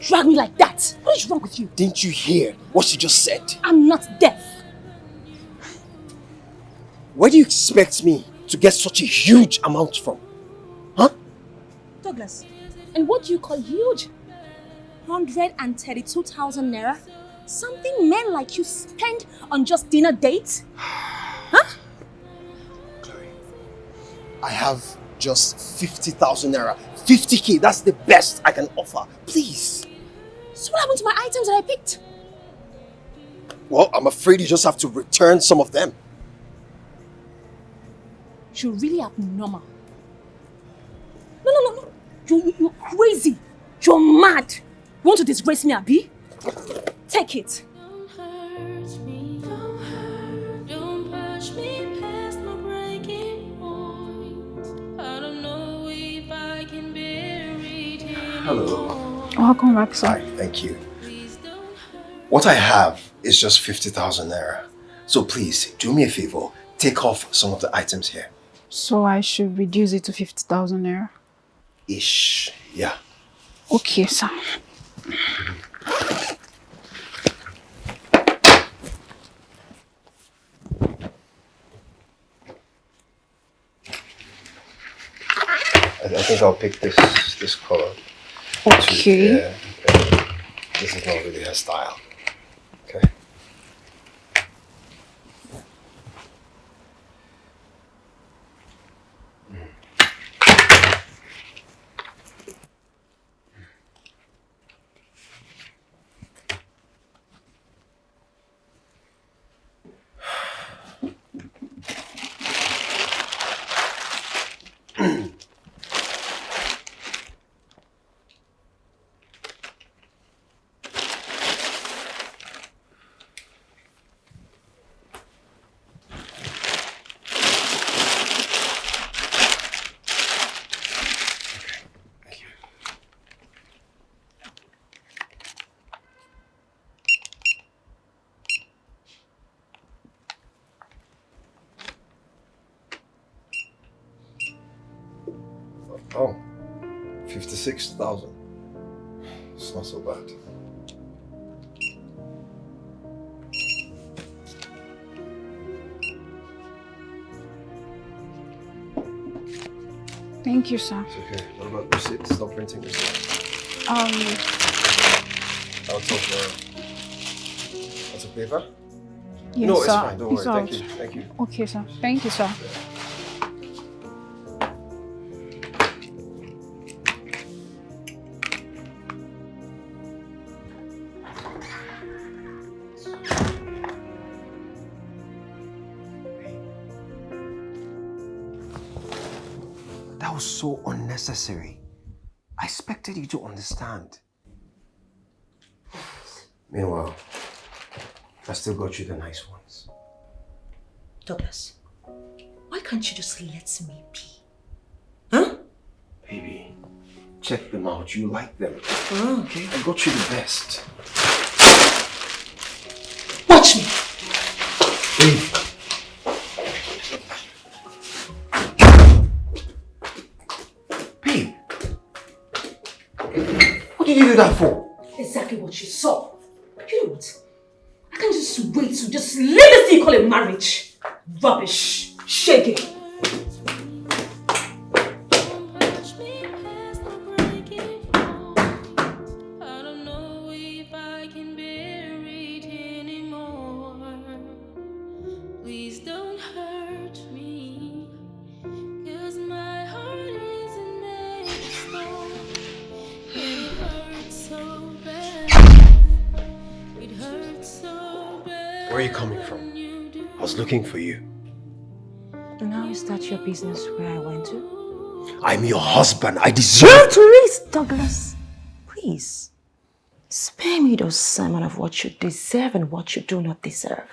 Drag me like that. What is wrong with you? Didn't you hear what she just said? I'm not deaf. Where do you expect me to get such a huge amount from? Huh? Douglas, and what do you call huge? 132,000 naira? Something men like you spend on just dinner dates? Huh? Chloe, I have just 50,000 naira. 50k, that's the best I can offer. Please. So what happened to my items that I picked? Well, I'm afraid you just have to return some of them. You're really abnormal. No. You're crazy. You're mad. You want to disgrace me, Abi? Take it. Don't hurt me, don't push me past my breaking point. I don't know if I can bear it anymore. Hello. Welcome back, sir. Hi, thank you. What I have is just 50,000 naira. So please, do me a favor, take off some of the items here. So I should reduce it to 50,000 naira. Ish, yeah. Okay, sir. I think I'll pick this color. Okay. Yeah, okay. This is not really her style. Okay. Oh, 56,000. It's not so bad. Thank you, sir. It's okay. What about receipt? Stop printing this. Um, Out of paper? yes, No, it's sir. fine. Don't worry. It's Thank out. you. Thank you. Okay, sir. Thank you, sir. That was so unnecessary. I expected you to understand. Meanwhile, I still got you the nice ones. Douglas, why can't you just let me be? Huh? Baby, check them out. You like them. Oh. Okay, I got you the best. Watch me. Babe. Babe. What did you do that for? Exactly what you saw. You know what? I can't just wait to just leave this thing you call a marriage. Rubbish. Shaggy. I don't know if I can bear it anymore. Please don't hurt me, 'cause my heart isn't made of stone. It hurts so bad. It hurts so bad. Where are you coming from? I was looking for you. Now is that your business where I went to? I'm your husband. I deserve Not to risk, Douglas. Please. Spare me those sermon of what you deserve and what you do not deserve.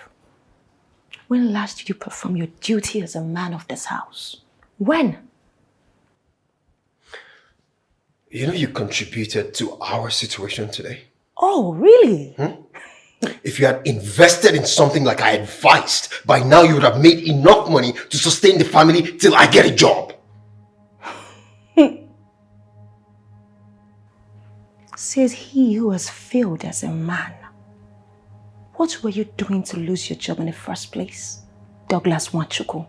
When last did you perform your duty as a man of this house? When? You know you contributed to our situation today. Oh, really? If you had invested in something like I advised, by now you would have made enough money to sustain the family till I get a job. Says he who has failed as a man. What were you doing to lose your job in the first place, Douglas Nwachukwu?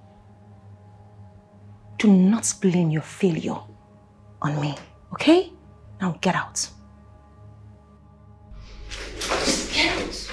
Do not blame your failure on me, okay? Now get out. Get out.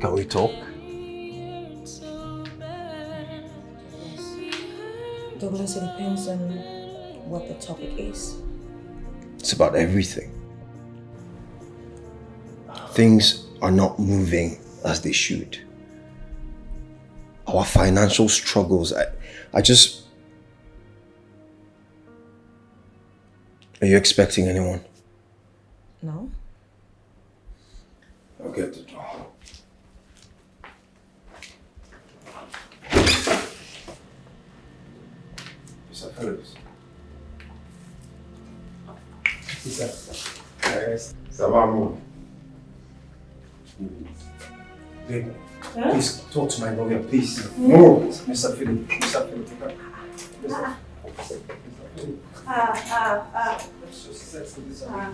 Can we talk? Douglas, it depends on what the topic is. It's about everything. Things are not moving as they should. Our financial struggles, I just... Are you expecting anyone? No? I'll get the door. Mr. Phillips. Yes. Salamu. Babe, please talk to my lawyer, please. No, Mr. Phillips. Mr. Phillips. Mr. Phillips. Let's just settle this out.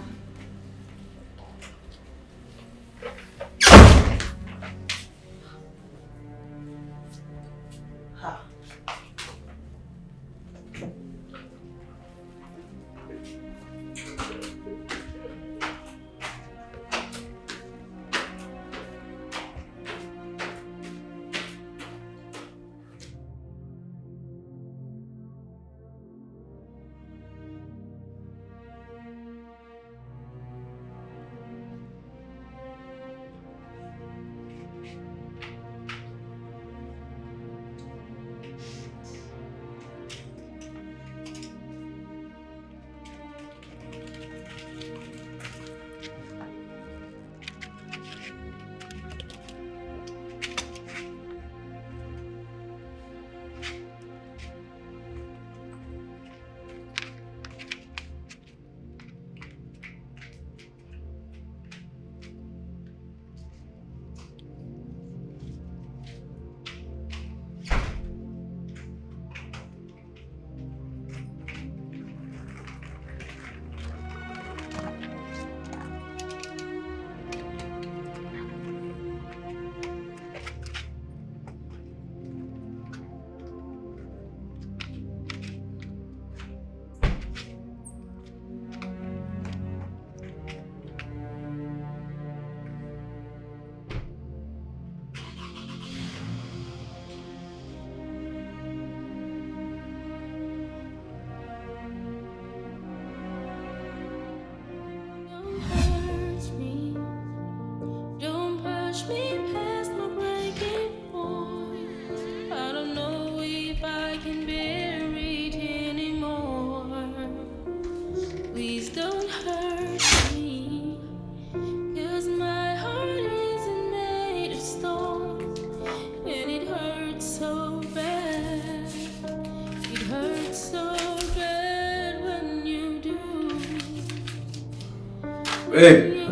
Babe!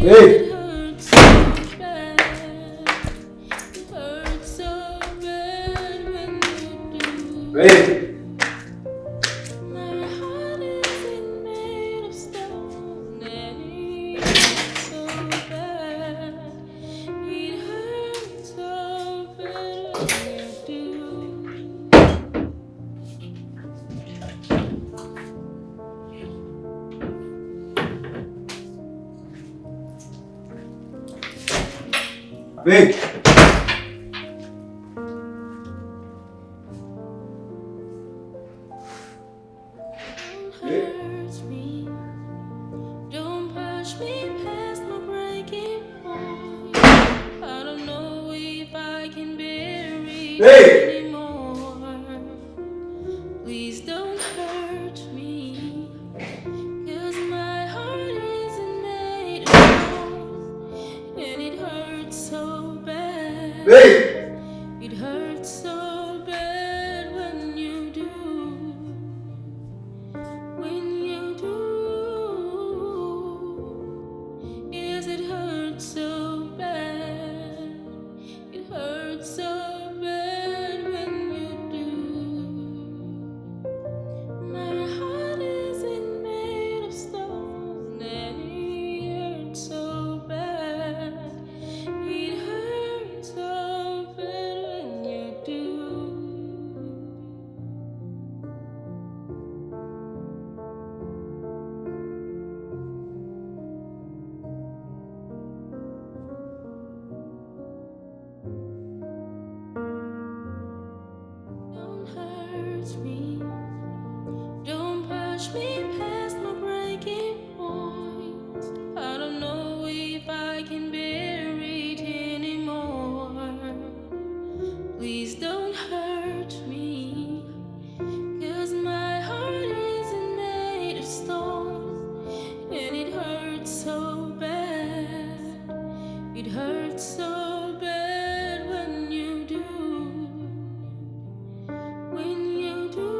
Babe! Babe! Babe! Don't push me past my breaking point. I don't know if I can bear it anymore. Please don't hurt me, 'cause my heart isn't made of stone, and it hurts so bad. It hurts so bad when you do. When you do, yes, it hurts so bad. It hurts so bad push me past my breaking point. I don't know if I can bear it anymore. Please don't hurt me, 'cause my heart isn't made of stone, and it hurts so bad. It hurts so bad when you do. When you do,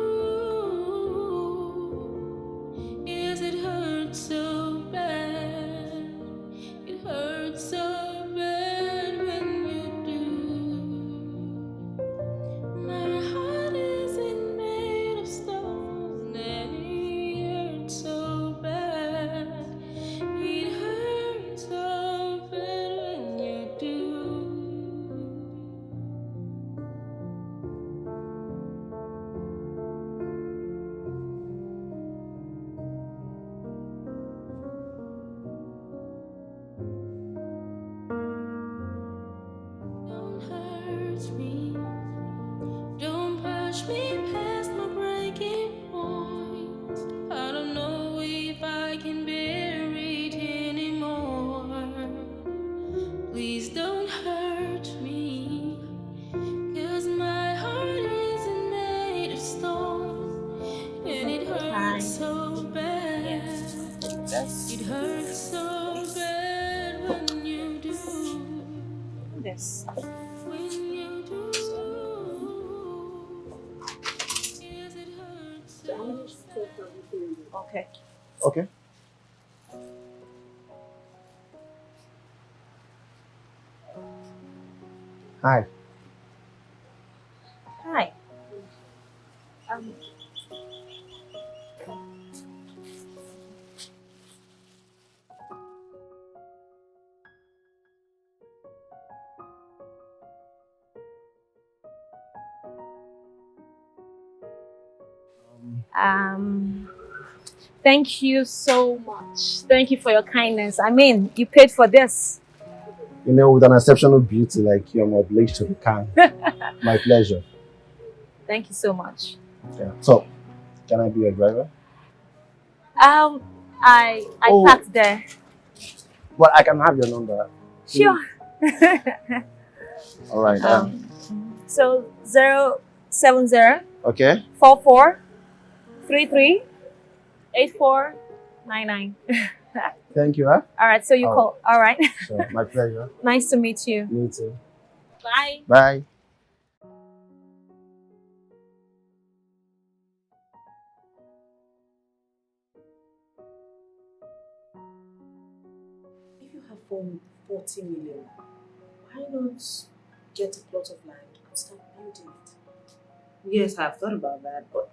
yes, it hurts so bad. It hurts so bad when you do. My heart isn't made of stone, and it hurts so bad. It hurts so bad when you do. Don't hurt me. Don't push me past my breaking point. I don't know if I can bear it anymore. Please don't hurt me, 'cause my heart isn't made of stone, and it hurts so bad. It hurts so bad when you do. Yes. When you do. Yes, it hurts so bad. Okay. Okay. Hi. Hi. Thank you so much. Thank you for your kindness. I mean, you paid for this. You know, with an exceptional beauty like you, I'm obliged to be kind. My pleasure. Thank you so much. Yeah. So, can I be your driver? I Oh. parked there. Well, I can have your number. Sure. All right. So 070 Okay. 44 33 8499. Thank you. Huh? All right, so you call. All right. Sure. My pleasure. Nice to meet you. Me too. Bye. Bye. If you have 40 million, why not get a plot of land and start building it? Yes, I've thought about that, but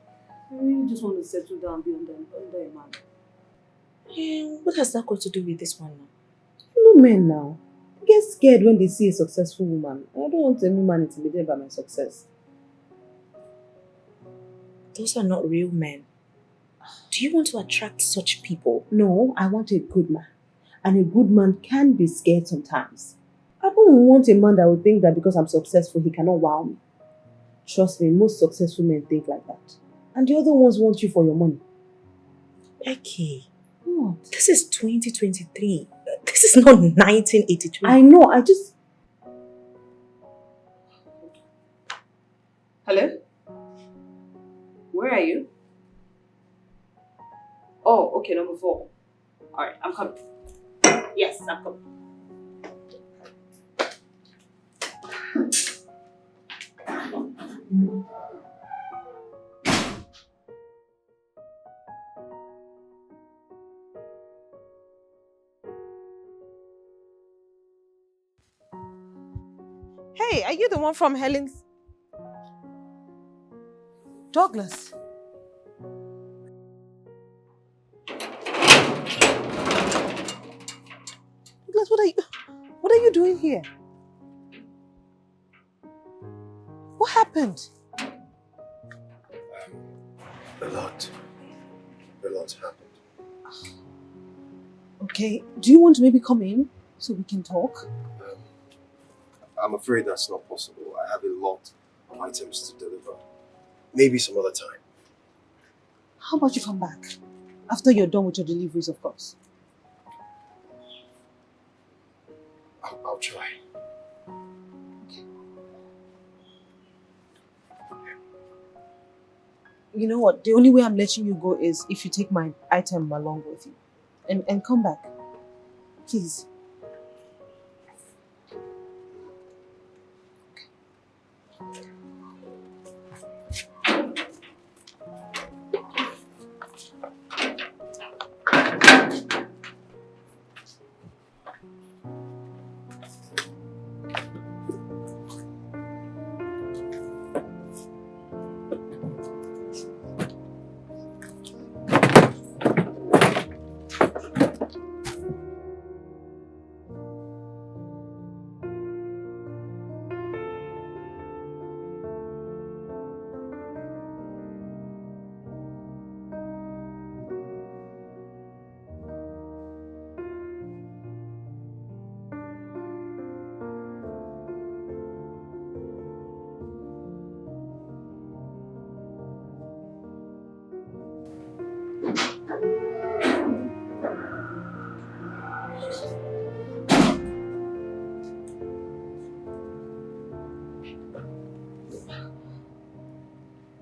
I really just want to settle down, be under a man. What has that got to do with this one now? You know men now. They get scared when they see a successful woman. I don't want any man intimidated by my success. Those are not real men. Do you want to attract such people? No, I want a good man. And a good man can be scared sometimes. I don't want a man that will think that because I'm successful, he cannot wow me. Trust me, most successful men think like that. And the other ones want you for your money. Becky, What? this is 2023. This is not 1983. I know, I just... Hello? Where are you? Oh, okay, number 4. Alright, I'm coming. Yes, I'm coming. Hey, are you the one from Helen's? Douglas. Douglas, what are you doing here? What happened? A lot happened. Okay, do you want to maybe come in so we can talk? I'm afraid that's not possible. I have a lot of items to deliver. Maybe some other time. How about you come back? After you're done with your deliveries, of course. I'll try. You know what? The only way I'm letting you go is if you take my item along with you. And come back. Please.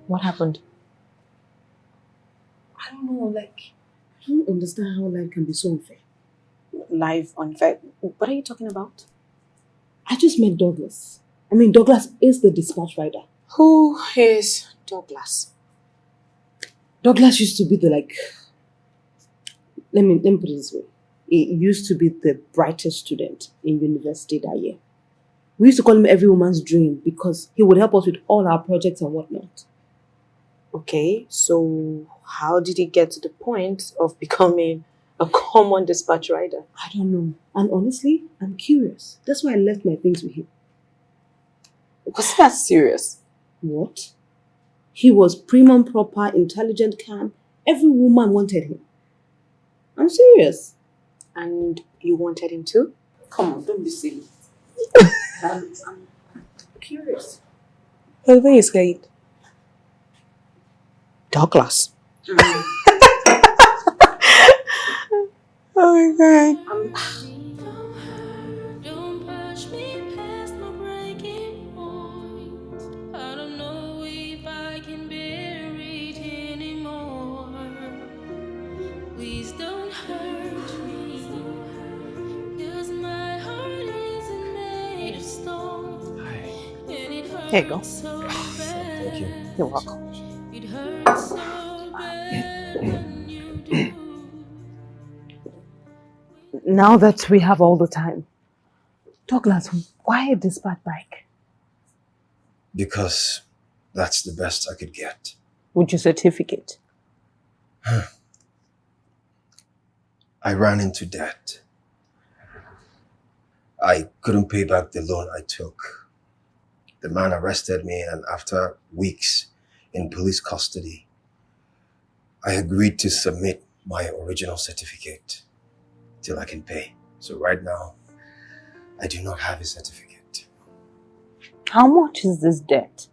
What happened? I don't know, like, I don't understand how life can be so unfair. Life unfair. What are you talking about? I just met Douglas. I mean, Douglas is the dispatch rider. Who is Douglas? Douglas used to be the, like, let me put it this way. He used to be the brightest student in university that year. We used to call him every woman's dream because he would help us with all our projects and whatnot. Okay, so how did he get to the point of becoming a common dispatch rider? I don't know. And honestly, I'm curious. That's why I left my things with him. Was that serious? What? He was prim and proper, intelligent, calm. Every woman wanted him. I'm serious. And you wanted him too? Come on, don't be silly. I'm curious. By the way, you said Douglas. Oh my god. Don't push me past my breaking point. I don't know if I can bear it anymore. Please don't hurt me, 'cause my heart isn't made of stone. And it hurts Here you go. so bad. Thank you. You're welcome. It hurts so bad when you do. Now that we have all the time, Douglas, why a dispatch bike? Because that's the best I could get. With your certificate? I ran into debt. I couldn't pay back the loan I took. The man arrested me, and after weeks in police custody, I agreed to submit my original certificate till I can pay. So right now, I do not have a certificate. How much is this debt?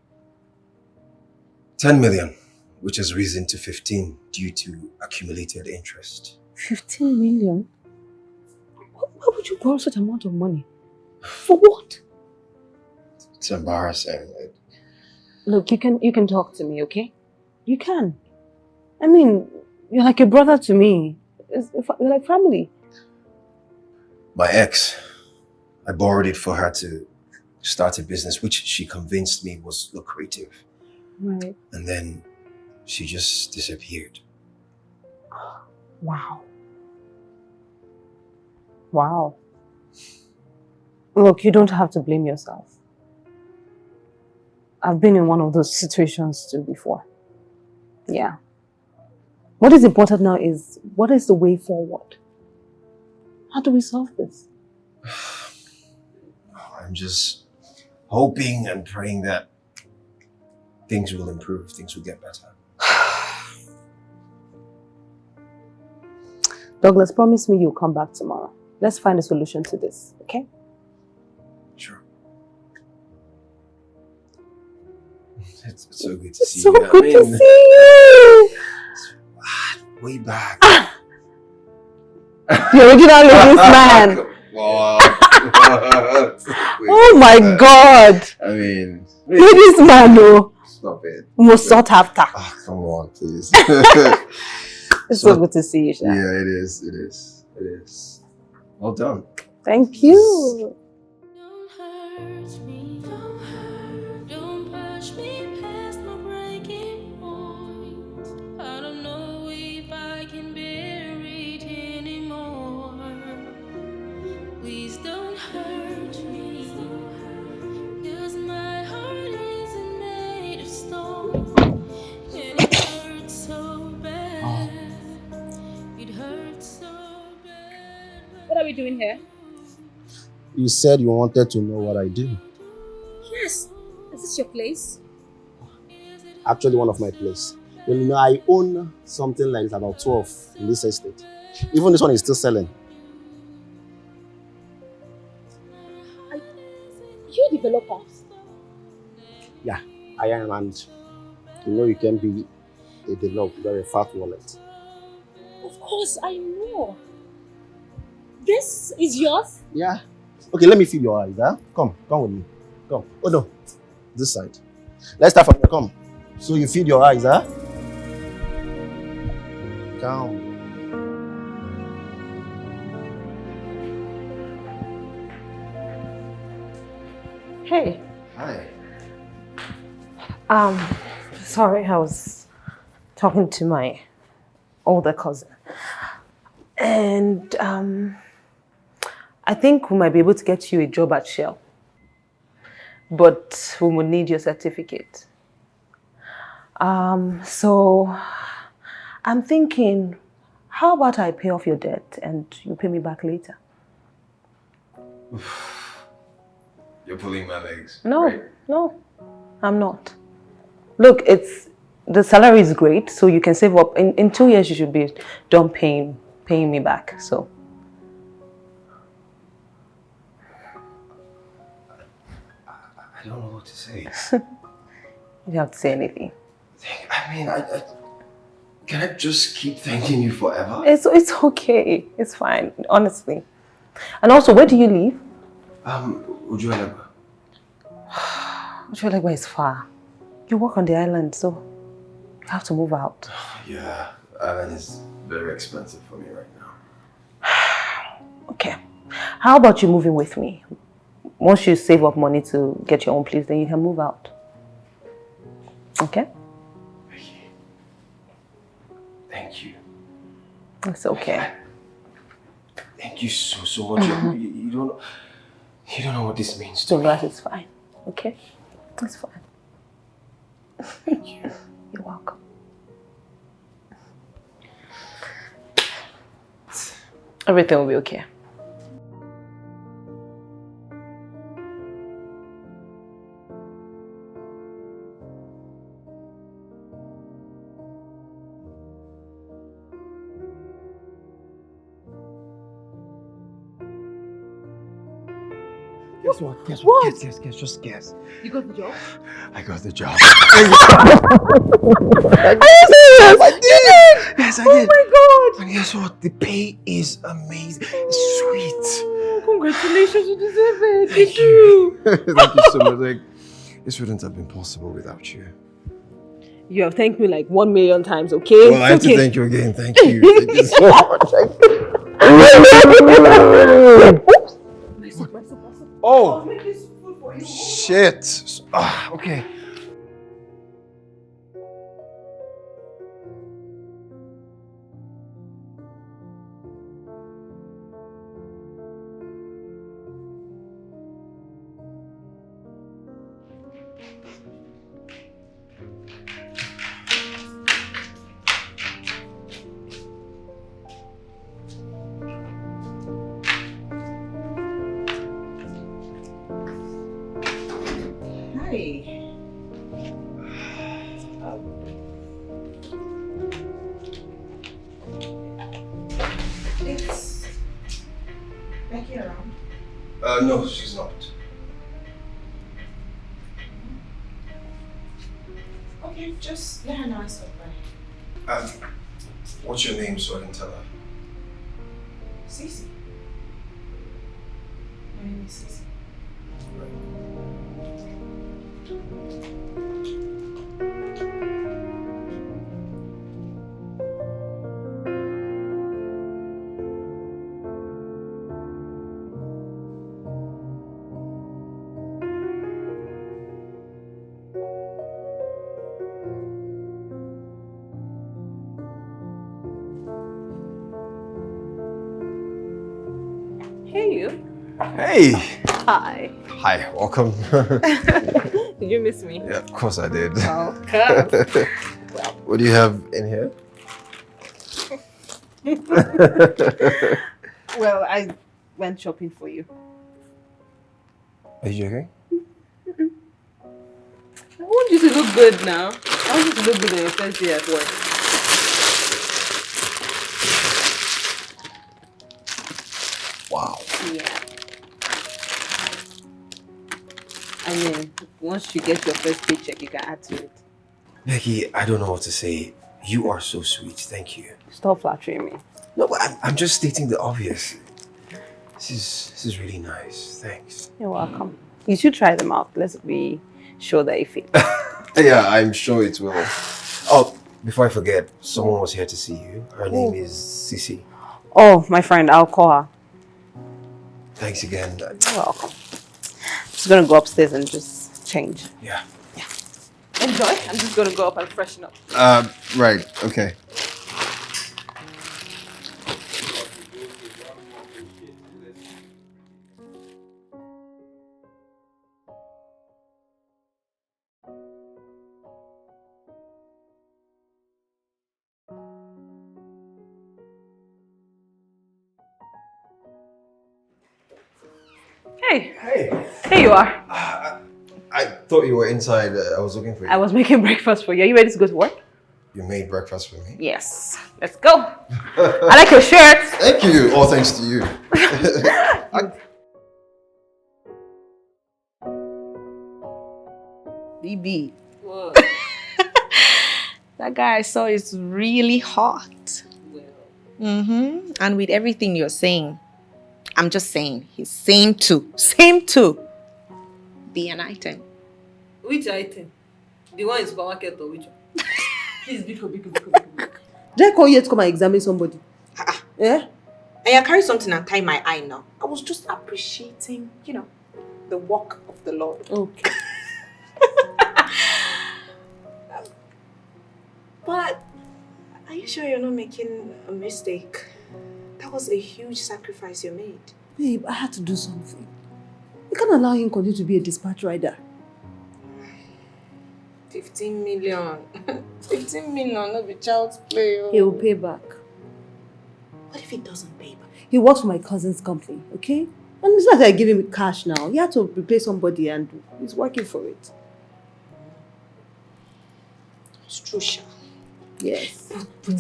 10 million, which has risen to 15 due to accumulated interest. 15 million? Why would you borrow such amount of money? For what? It's embarrassing. Look, you can talk to me, okay? You can. I mean, you're like a brother to me. You're like family. My ex, I borrowed it for her to start a business, which she convinced me was lucrative. Right. And then she just disappeared. Wow. Wow. Look, you don't have to blame yourself. I've been in one of those situations too before. Yeah. What is important now is, what is the way forward? How do we solve this? I'm just hoping and praying that things will improve, things will get better. Douglas, promise me you'll come back tomorrow. Let's find a solution to this, okay? Sure. It's so good to see So you. good to see you! way back. The original ladies man. What? Oh my God. I mean, Ladies man, no. stop it. Most sought after. Ah, come on, please. It's so good to see you, Sha. Yeah, it is. It is. It is. Well done. Thank you. Don't hurt me, don't push me past my breaking point. I don't know if I can bear it anymore. Please don't hurt me, 'cause my heart isn't made of stone. And it hurts so bad, it hurts so bad. What are we doing here? You said you wanted to know what I do. Yes. Is this your place? Actually, one of my places. You know, I own something like about 12 in this estate. Even this one is still selling. You're a developer. Yeah, I am, and you know you can be a developer, you're a fat wallet. Of course, I know. This is yours? Yeah. Okay, let me feel your eyes, huh? Come with me. Come. Oh no, this side. Let's start from here. Come. So you feed your eyes, huh? Come. Hey. Hi. Sorry, I was talking to my older cousin. And I think we might be able to get you a job at Shell. But we will need your certificate. So I'm thinking, how about I pay off your debt and you pay me back later? You're pulling my legs. No, right? no, I'm not. Look, the salary is great, so you can save up. In 2 years, you should be done paying me back. So. I don't know what to say. You don't have to say anything. I mean, can I just keep thanking you forever? It's okay. It's fine, honestly. And also, where do you live? Ujualegba. Ujualegba is far. You work on the island, so you have to move out. Yeah, island is very expensive for me right now. Okay. How about you moving with me? Once you save up money to get your own place, then you can move out. Okay? Thank you. It's okay. Thank you so much. You don't know what this means to So me. that is fine. Okay? It's fine. Thank you. You're welcome. Everything will be okay. Guess what? Guess what? Guess. Just guess. You got the job? I got the job. Are you serious? I did! Yes, I did. Oh my God! And guess what? The pay is amazing. It's sweet. Oh, congratulations, you deserve it. Thank you. Thank you so much. Like, this wouldn't have been possible without you. You have thanked me like 1 million times, okay? Well, I have to thank you again. Thank you. Thank you so much. Oh! Shit. Okay. Is Becky around? No, she's not. Okay, just let her know I stopped by. What's your name so I can tell her? Cece. My name is Cece. Hey, you. Hey! Hi. Hi, welcome. Did you miss me? Yeah, of course I did. Welcome. What do you have in here? Well, I went shopping for you. Are you joking? I want you to look good now. I want you to look good on your first day at work. Wow. Yeah. I mean, once you get your first paycheck, you can add to it. Becky, I don't know what to say. You are so sweet. Thank you. Stop flattering me. No, but I'm just stating the obvious. This is really nice. Thanks. You're welcome. You should try them out. Let's be sure that it fits. Yeah, I'm sure it will. Oh, before I forget, someone was here to see you. Her name is Sisi. Oh, my friend, I'll call her. Thanks again. You're welcome. Just gonna go upstairs and just change. Yeah. Enjoy. I'm just gonna go up and freshen up. Right. Okay. Hey. Hey. Here you are. I thought you were inside. I was looking for you. I was making breakfast for you. Are you ready to go to work? You made breakfast for me? Yes. Let's go. I like your shirt. Thank you. All thanks to you. BB. That guy I saw is really hot. And with everything you're saying, I'm just saying, he's same too. Be an item. Which item? The one in supermarket or which one? Please, Biko. Did I call you to come and examine somebody? Yeah? And you carry something and tie my eye now. I was just appreciating, the work of the Lord. Okay. But are you sure you're not making a mistake? That was a huge sacrifice you made. Babe, I had to do something. You can't allow him to continue to be a dispatch rider. 15 million. 15 million, not be child's play. He will pay back. What if he doesn't pay back? He works for my cousin's company, okay? And it's not that I give him cash now. He had to replace somebody and he's working for it. It's true, Sha. Yes.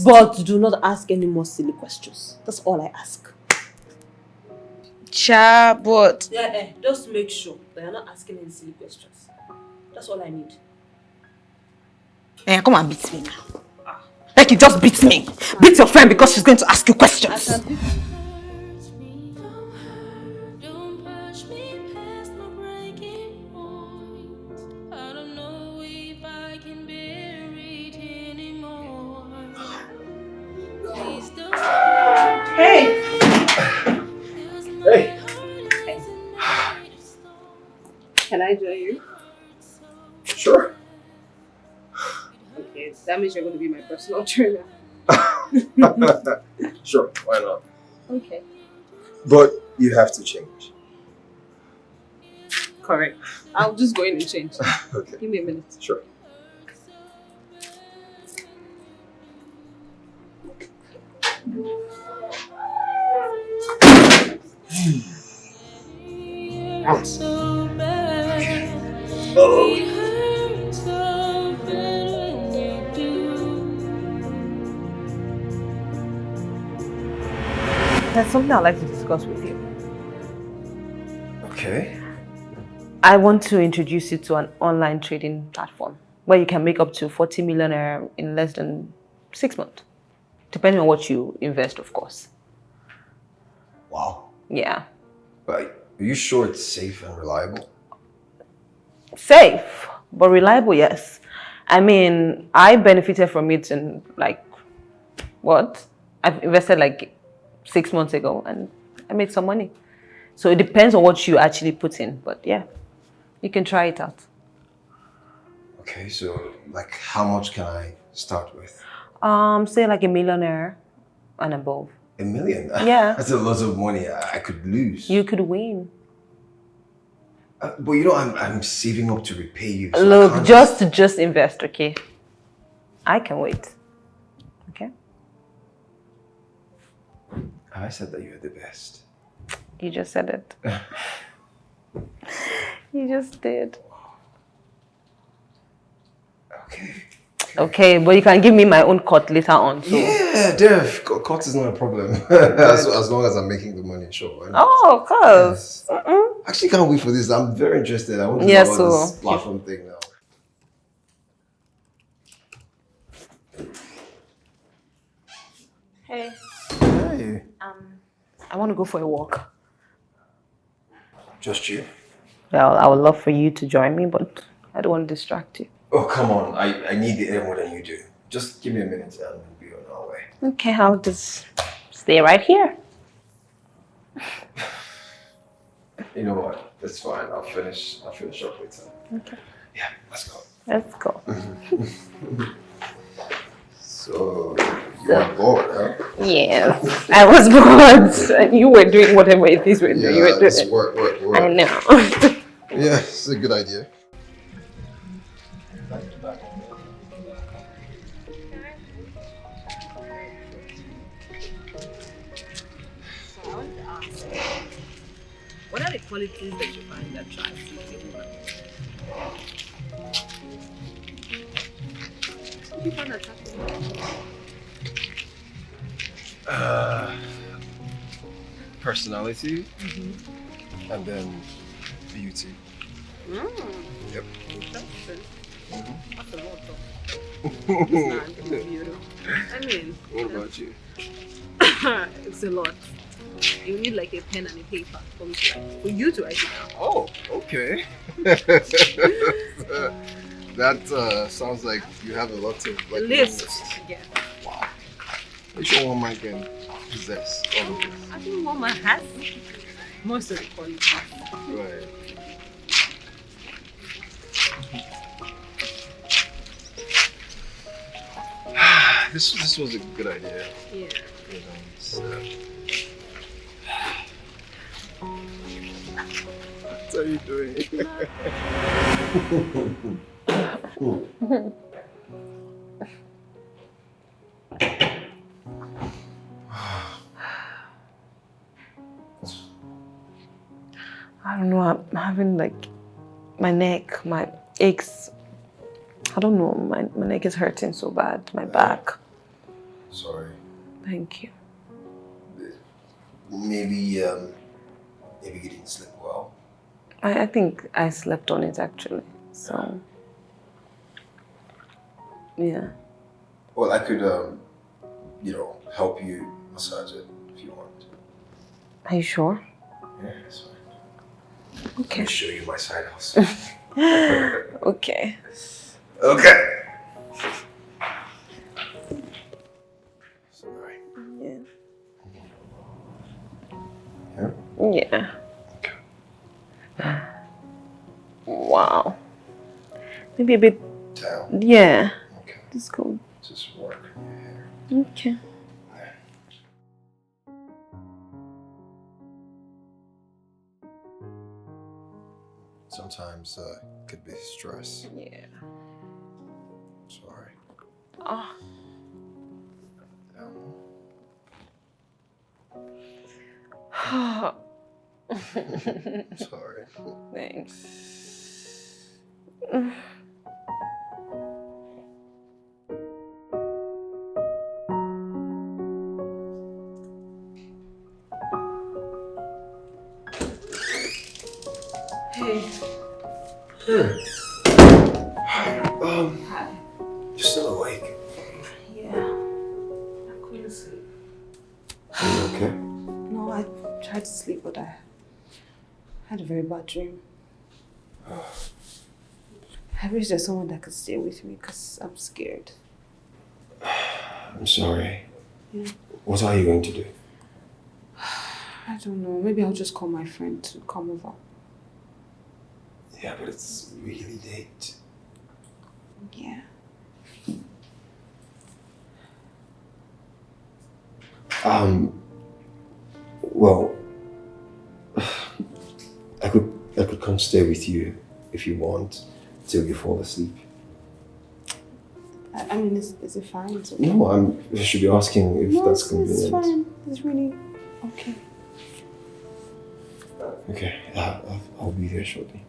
But do not ask any more silly questions. That's all I ask. Cha, but... Yeah, just make sure that you're not asking any silly questions. That's all I need. Come and beat me now. Like you just beat me. Beat your friend because she's going to ask you questions. Don't push me past my breaking point. I don't know if I can bear it anymore. Please don't. Hey! Hey! Can I join you? Sure. Okay, that means you're going to be my personal trainer. Sure, why not? Okay. But you have to change. Correct. I'll just go in and change. Okay. Give me a minute. Sure. So bad. Oh. It hurts so bad when you do. There's something I'd like to discuss with you. Okay. I want to introduce you to an online trading platform where you can make up to 40 million in less than 6 months. Depending on what you invest, of course. Wow. Yeah. But are you sure it's safe and reliable? Safe, but reliable, yes. I mean, I benefited from it in like, what? I've invested like 6 months ago and I made some money. So it depends on what you actually put in, but yeah, you can try it out. Okay, so like how much can I start with? Say like $1 million and above. $1 million? Yeah. That's a lot of money I could lose. You could win. But you know, I'm saving up to repay you. So Look, just invest, okay? I can wait. Okay? I said that you're the best. You just said it. You just did. Okay. Okay, but you can give me my own cut later on. So. Yeah, Dev. Cut is not a problem. as long as I'm making the money, sure. Oh, of course. Yes. Actually, can't wait for this. I'm very interested. I want to know about this platform thing now. Hey. Hey. I want to go for a walk. Just you? Well, I would love for you to join me, but I don't want to distract you. Oh, come on. I need the air more than you do. Just give me a minute and we'll be on our way. Okay, I'll just stay right here. You know what? That's fine. I'll finish up later. Okay. Yeah, let's go. Let's go. So, you were bored, huh? Yes, I was bored. And you were doing whatever it is you were doing. You were doing it's work. I know. Yeah, it's a good idea. What are the qualities that you find attractive in women? What do you find attractive in women? Personality, and then beauty. Yep. Interesting. That's a lot though. It's not beautiful. I mean, What about you? it's a lot. You need like a pen and a paper for you to write it down. Oh, okay. That sounds like you have a lot of like List. Yeah. Wow. You sure one man can possess all of this? I think woman has most of the qualities. Right. This was a good idea. Yeah. You know, it's, what are you doing? I don't know, I'm having like my neck, my aches. I don't know, my neck is hurting so bad, my back. Sorry. Thank you. Maybe you didn't sleep well. I think I slept on it actually, so yeah. Well, I could, help you massage it if you want. Are you sure? Yeah, that's fine. Okay. Let me show you my side hustle. Okay. Okay. Sorry. Yeah. Yeah? Yeah. Wow. Maybe a bit Down. Yeah. Okay. Let's go. Just work your hair. Okay. Sometimes it could be stress. Yeah. Sorry. Oh. Sorry. Thanks. Hey. Hi. You're still awake? Yeah. I couldn't to sleep, but I had a very bad dream. I wish there's someone that could stay with me because I'm scared. I'm sorry. Yeah. What are you going to do? I don't know. Maybe I'll just call my friend to come over. Yeah, but it's really late. Yeah. Well, I could come stay with you if you want till you fall asleep. I mean, is it fine? It's okay. No, I should be asking if that's convenient. It's fine. It's really okay. Okay, I'll be there shortly.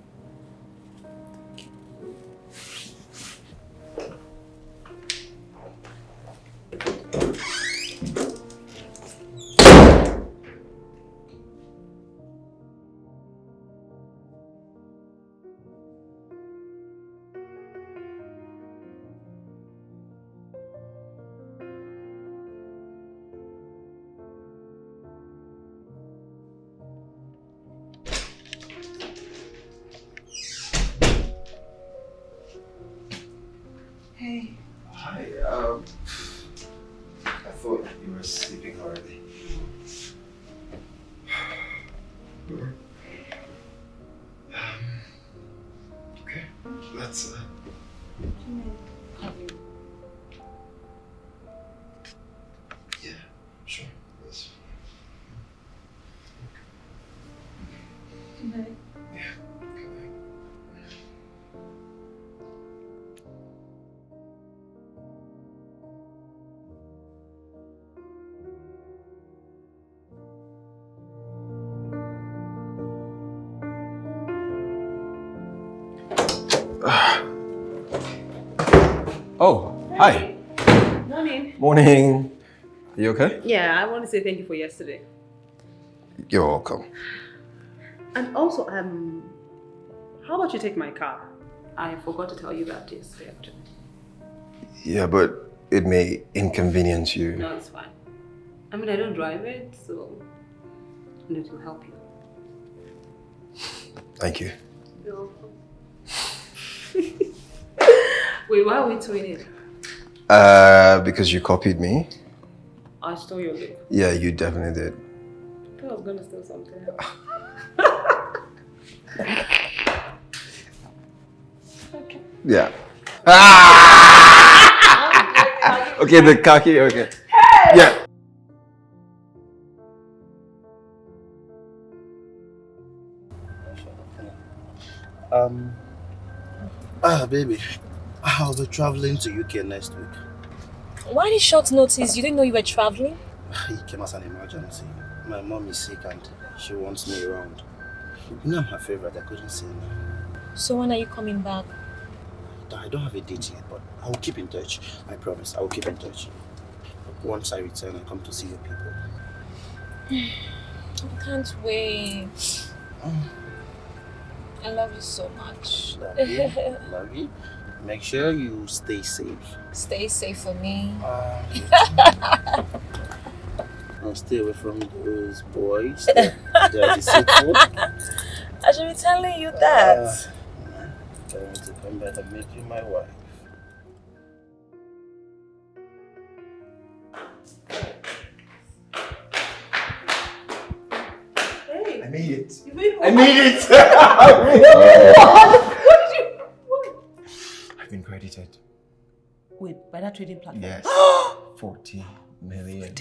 Hey. Hi, I thought you were sleeping already. Okay, let's yeah, sure. Yes. Good night. Yeah, good night. Oh, hi. Morning. Morning. Are you okay? Yeah, I want to say thank you for yesterday. You're welcome. And also, how about you take my car? I forgot to tell you that yesterday, actually. Yeah, but it may inconvenience you. No, it's fine. I mean, I don't drive it, so it will help you. Thank you. You're welcome. Wait, why are we doing it? Because you copied me. I stole your look. Yeah, you definitely did. I thought I was gonna steal something else. Okay. Yeah. Okay, the khaki, okay. Hey! Yeah. Baby, I'll be traveling to UK next week. Why the short notice? You didn't know you were traveling? It came as an emergency. My mom is sick and she wants me around. You know I'm her favorite, I couldn't say no. So when are you coming back? I don't have a date yet, but I will keep in touch. I promise, I will keep in touch. Once I return, I come to see your people. I can't wait. I love you so much. Love you. Love you. Make sure you stay safe. Stay safe for me. I'll stay away from those boys. They're deceitful. I should be telling you that. I want to come back and make you my wife. Hey. I made it. You made what? I made it! What did you... What? I've been credited. Wait, by that trading platform? Yes. 40 million.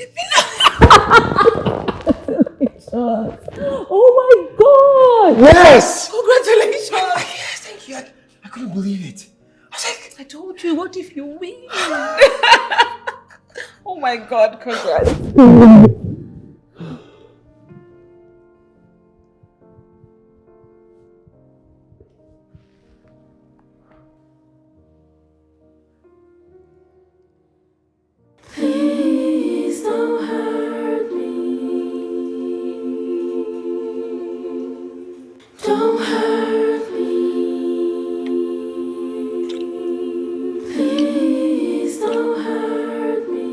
Oh my god! Yes! Congratulations! Yes, thank you. I couldn't believe it. I was like, I told you, what if you win? Oh my god, congrats. Please don't hurt me. Don't hurt me. Please don't hurt me.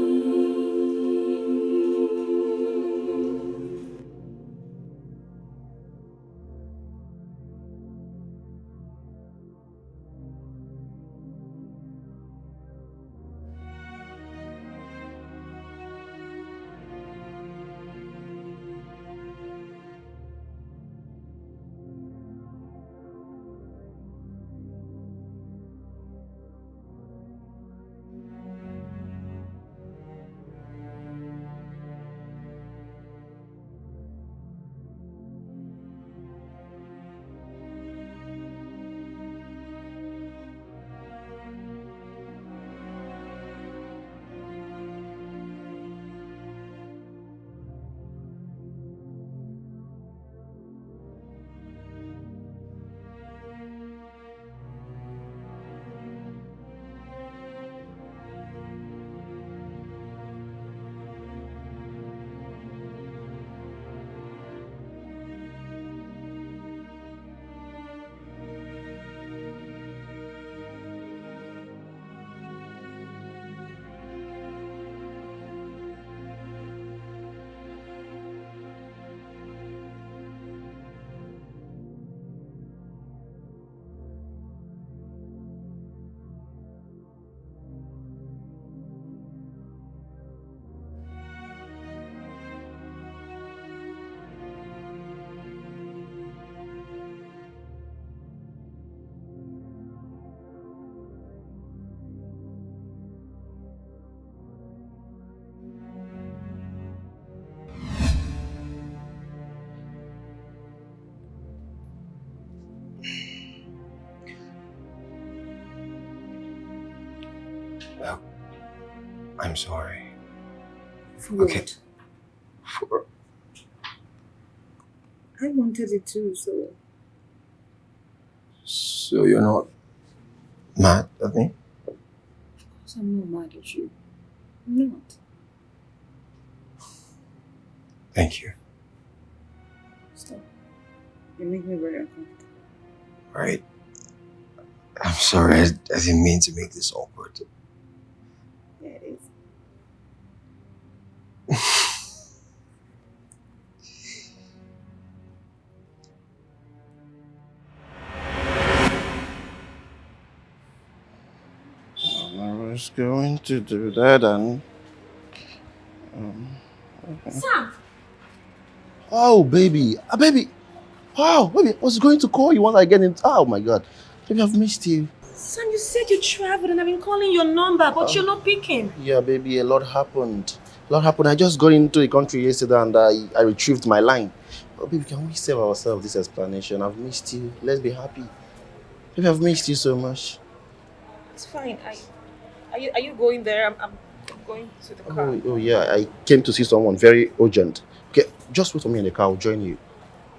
I'm sorry. For Okay. what? I wanted it too, so... So you're not mad at me? Of course I'm not mad at you. I'm not. Thank you. Stop. You make me very uncomfortable. Right. I'm sorry, I didn't mean to make this awkward. Yeah, it is. I was going to do that and... Sam! Oh, baby. Baby. Wow, baby. I was going to call you once I get in. Oh, my God. Baby, I've missed you. Sam, you said you traveled and I've been calling your number, but you're not picking. Yeah, baby, a lot happened. I just got into the country yesterday and I retrieved my line. Oh, baby, can we save ourselves this explanation? I've missed you. Let's be happy. Baby, I've missed you so much. It's fine. Are you going there? I'm going to the car. Oh, yeah, I came to see someone very urgent. Okay, just wait for me in the car. I'll join you.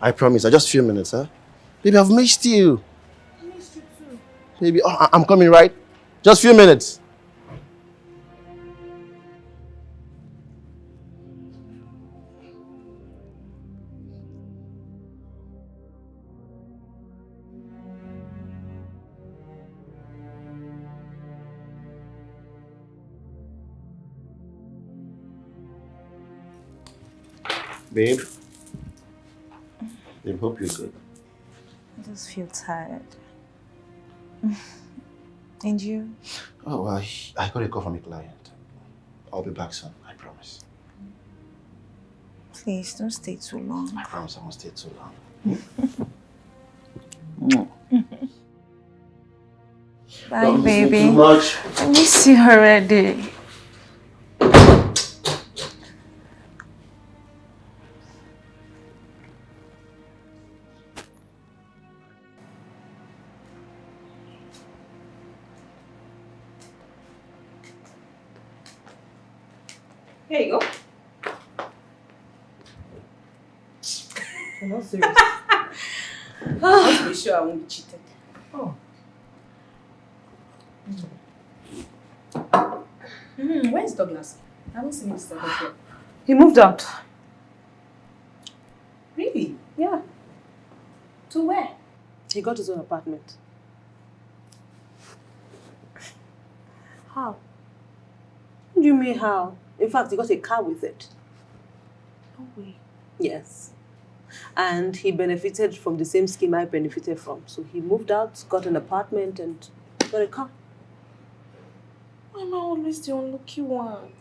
I promise. Just a few minutes, huh? Baby, I've missed you. I missed you too. Baby, I'm coming, right? Just a few minutes. Babe, hope you're good. I just feel tired. And you? Oh, I got a call from a client. I'll be back soon, I promise. Please, don't stay too long. I promise I won't stay too long. Bye, Don't miss me baby. too much. I miss you already. Here you go. I'm not serious. I want to be sure I won't be cheated. Oh. Where's Douglas? I haven't seen him since I got here. He moved out. Really? Yeah. To where? He got his own apartment. How? What do you mean how? In fact, he got a car with it. No way. Yes. And he benefited from the same scheme I benefited from. So he moved out, got an apartment, and got a car. Why am I always the unlucky one?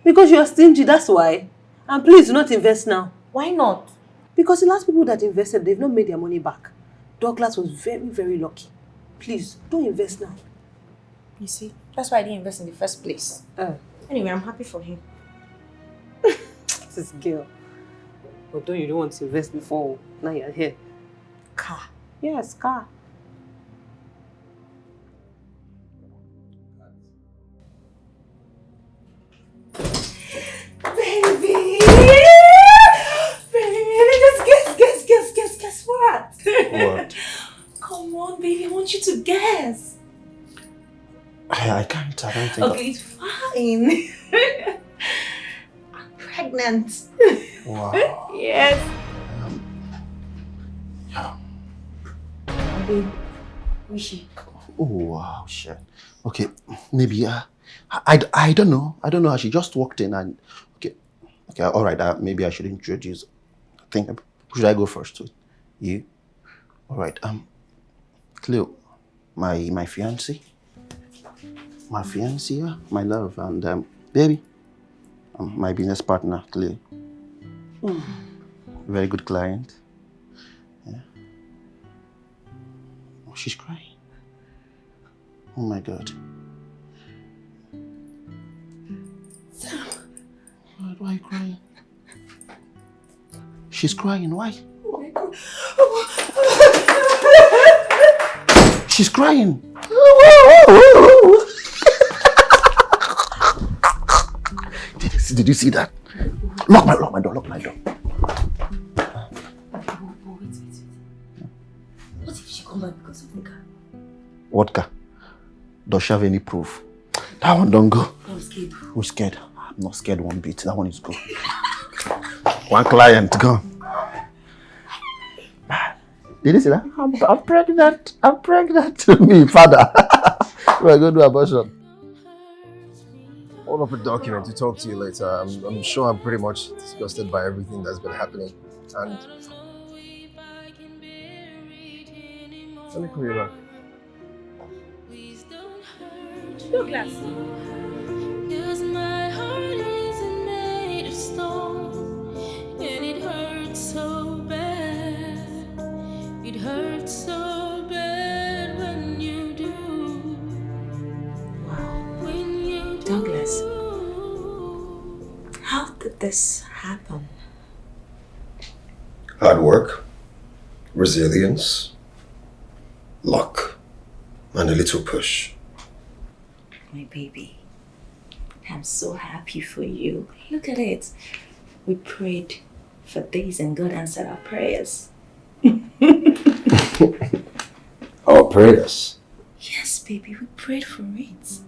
Because you are stingy, that's why. And please do not invest now. Why not? Because the last people that invested, they've not made their money back. Douglas was very, very lucky. Please, don't invest now. You see, that's why I didn't invest in the first place. Anyway, I'm happy for him. This girl. But don't you don't want to invest before now you're here? Car. Yes, car. Baby! Baby, just guess what? What? Come on, baby, I want you to guess. I can't. I don't think. Okay, it's fine. I'm pregnant. Wow. Yes. Yeah. Babe, who is she? Oh, wow, shit. Okay, maybe, I don't know. I don't know. She just walked in and, okay, all right, maybe I should introduce. I think, should I go first to you? All right, Cleo, my fiancé. My fiancé, my love, and, baby, my business partner, Cleo. Very good client. Yeah. Oh, she's crying. Oh my God. Sam. Why are you crying? She's crying, why? Oh my God. She's crying. Did you see that? Lock my door. Wait. What if she come back because of the car? What car? Does she have any proof? That one don't go. I'm scared. Who's scared? I'm not scared one bit. That one is good. One client gone. Did you see that? I'm pregnant. I'm pregnant. Me, father. We're going to do abortion. Hold up a document to talk to you later. I'm sure I'm pretty much disgusted by everything that's been happening. And let me call you back. Douglas. Cause my heart isn't made of stone, and it hurts so bad. It hurts so bad when you do. Wow. When you do. Douglas, how did this happen? Hard work, resilience, luck, and a little push. My baby, I'm so happy for you. Look at it. We prayed for days and God answered our prayers. Our prayers. Yes, baby, we prayed for it.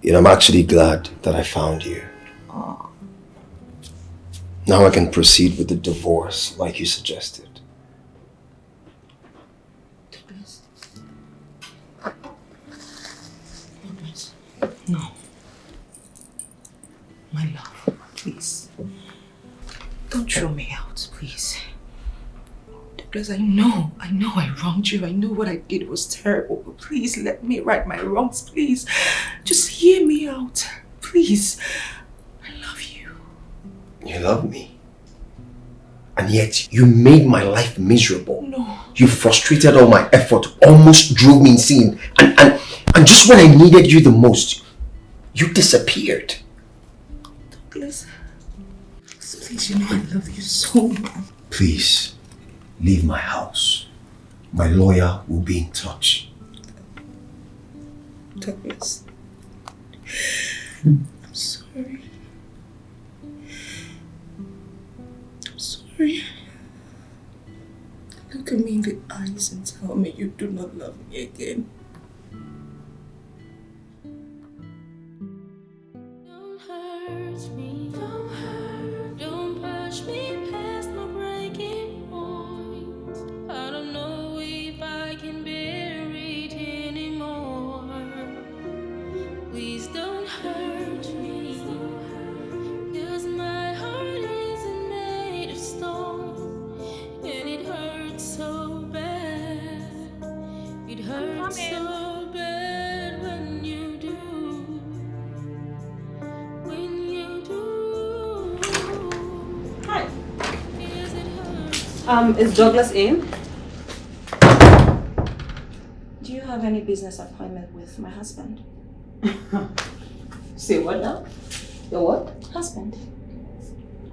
I'm actually glad that I found you. Oh. Now I can proceed with the divorce like you suggested. No. My love, please. Don't throw me out, please. Douglas, I know I wronged you. I know what I did was terrible. But please let me right my wrongs, please. Just hear me out. Please. I love you. You love me. And yet you made my life miserable. No. You frustrated all my effort, almost drove me insane. And just when I needed you the most, you disappeared. Douglas, please, you know I love you so much. Please, leave my house. My lawyer will be in touch. Douglas, I'm sorry. I'm sorry. Look at me in the eyes and tell me you do not love me again. Don't hurt me, don't push me past my breaking point. I don't know if I can bear it anymore. Please don't hurt me, cause my heart isn't made of stone, and it hurts so bad. It hurts so bad when you do. When you do. Hi. Yes, it hurts. Is Douglas in? Do you have any business appointment with my husband? Say what now? Your what? Husband.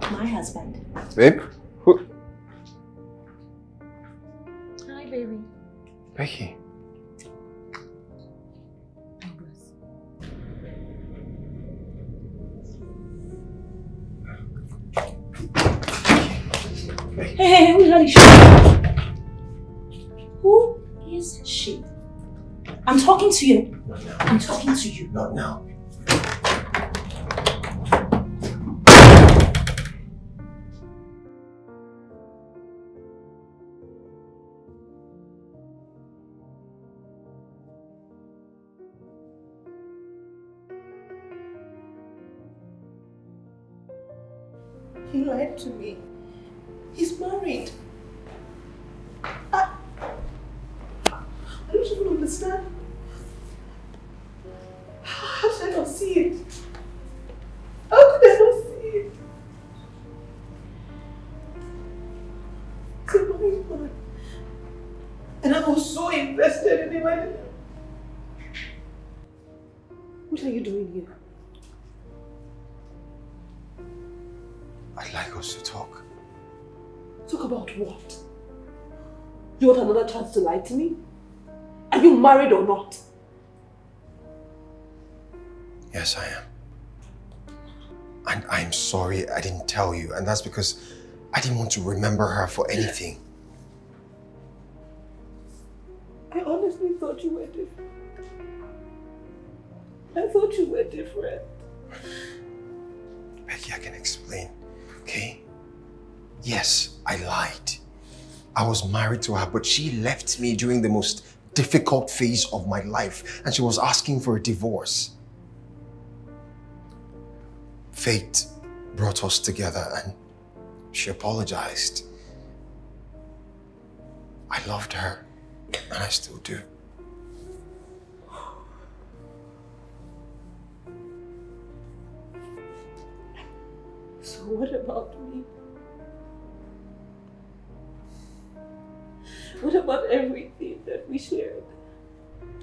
My husband. Babe? Who? Hi, baby. Becky. Douglas. Hey, who is she? Who is she? I'm talking to you. Not now. I'm talking to you. Not now. He lied to me. He's married. I don't even understand. How did I not see it? How did I not see it? He's a married man. And I was so invested in him. What are you doing here? I'd like us to talk. Talk about what? You want another chance to lie to me? Are you married or not? Yes, I am. And I'm sorry I didn't tell you, and that's because I didn't want to remember her for anything. I honestly thought you were different. I thought you were different. Becky, I can explain, okay? Yes, I lied. I was married to her, but she left me during the most difficult phase of my life, and she was asking for a divorce. Fate brought us together, and she apologized. I loved her, and I still do. So what about me? What about everything that we shared?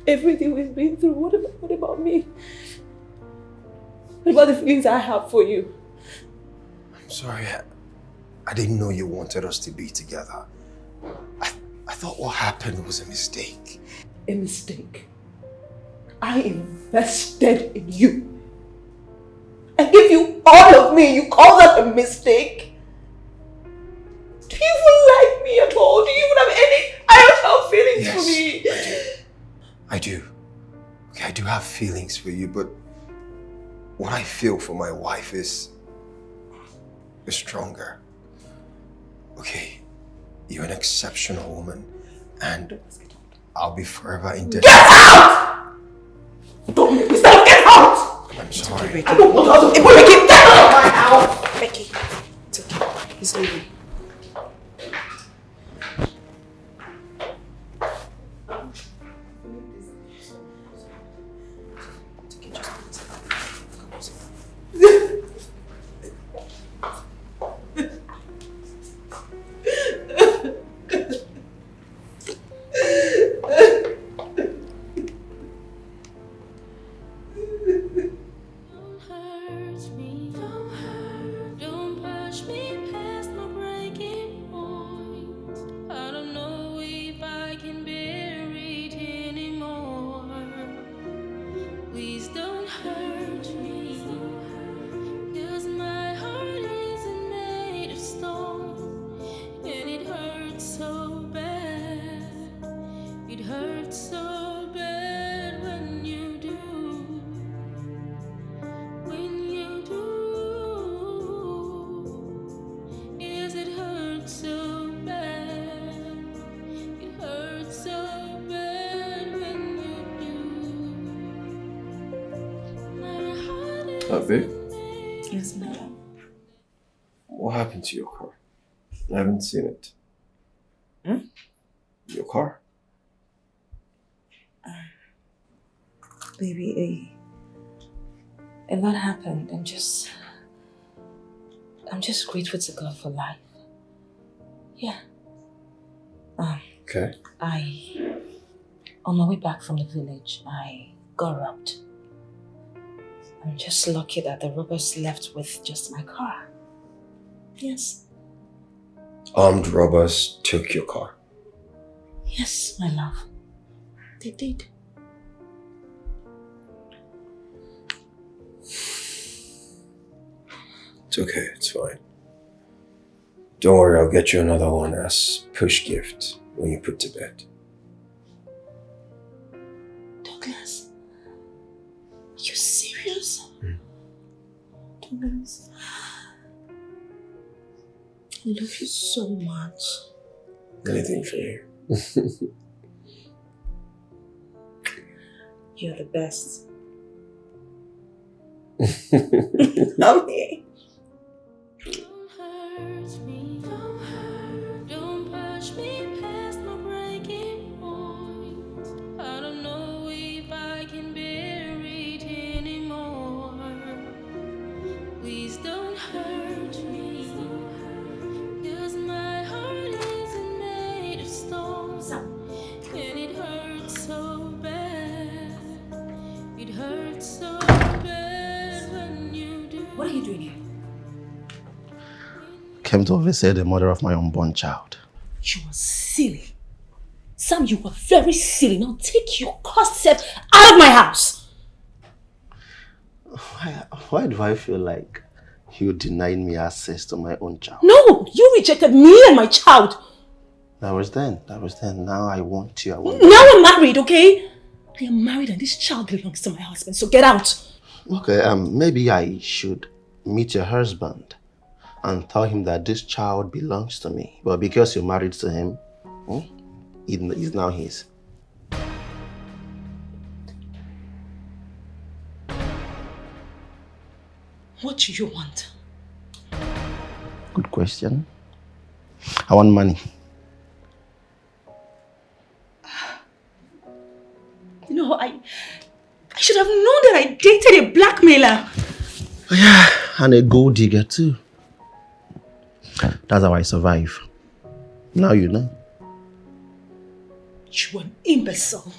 Everything we've been through, what about me? What about the feelings I have for you? I'm sorry, I didn't know you wanted us to be together. I thought what happened was a mistake. A mistake? I invested in you. I gave you all of me. You call that a mistake? Do you even like me at all? Do you even have any iota of feelings for me? I do. Okay, I do have feelings for you, but what I feel for my wife is stronger. Okay, you're an exceptional woman, and I'll be forever indebted. Get out! Don't make me stop! Get out! I'm sorry. Becky. I don't want to. Becky, get out of my house! Becky, it's okay. He's leaving. Babe? Yes, madam. What happened to your car? I haven't seen it. Your car? Baby, a lot happened. I'm just grateful to God for life. Yeah. Okay. On my way back from the village, I got robbed. I'm just lucky that the robbers left with just my car. Yes. Armed robbers took your car? Yes, my love. They did. It's okay, it's fine. Don't worry, I'll get you another one as push gift when you put to bed. Douglas, are you serious? Douglas, I love you so much. Anything for you. You're the best. Okay. What are you doing here? Came to visit the mother of my unborn child. You are silly. Sam, you were very silly. Now take your cursed self out of my house. Why do I feel like you denied me access to my own child? No, you rejected me and my child. That was then. Now I want you. Now I'm married, okay? I am married and this child belongs to my husband, so get out. Okay, maybe I should meet your husband and tell him that this child belongs to me. But because you're married to him, it's now his. What do you want? Good question. I want money. You know, I should have known that I dated a blackmailer. Yeah, and a gold digger too. That's how I survive. Now you know. You an imbecile.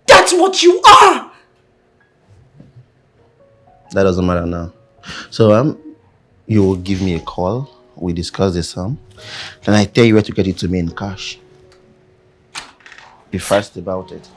That's what you are! That doesn't matter now. So, you will give me a call. We discuss the sum. Then I tell you where to get it to me in cash. Be fast about it.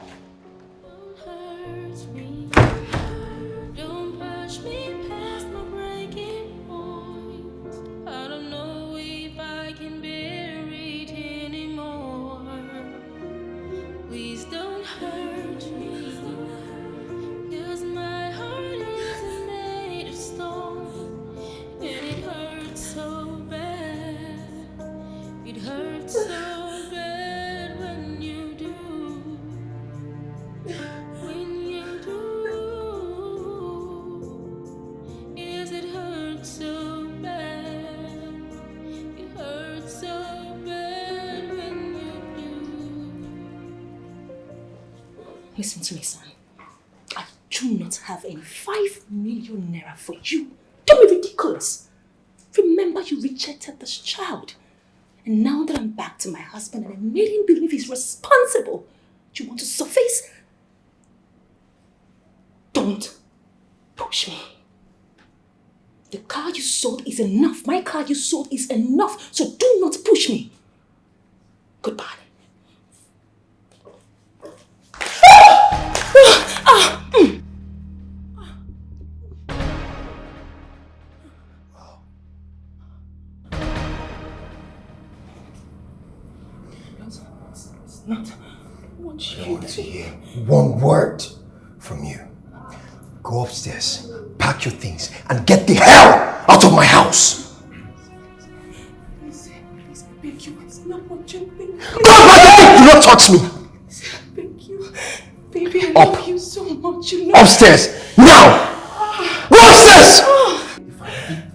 Listen to me, son. I do not have any 5 million naira for you. Don't be ridiculous. Remember, you rejected this child. And now that I'm back to my husband and I made him believe he's responsible, do you want to surface? Don't push me. The car you sold is enough. My car you sold is enough. So do not push me. Goodbye. Not what I want to hear one word from you. Go upstairs, pack your things, and get the hell out of my house! Please, I beg you, it's not what you think. Do not touch me! I beg you. Baby, I love you so much, you know. Upstairs! Now! Go upstairs!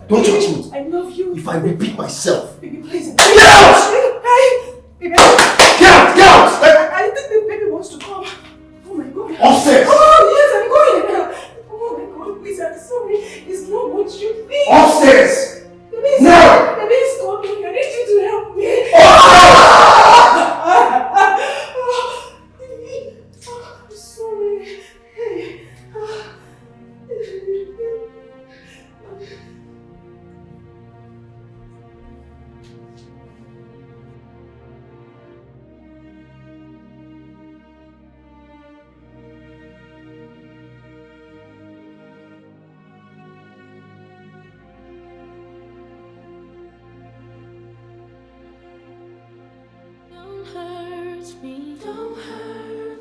Don't touch me. I love you. If I repeat myself. Baby, please. Get out! Baby, Get out! Get out! I think the baby wants to come. Oh my God. Upstairs! Oh yes, I'm going now. Oh my God, please, I'm sorry. It's not what you think. Upstairs! Baby, Now! Baby, it's coming. I need you to help me. I'm sorry.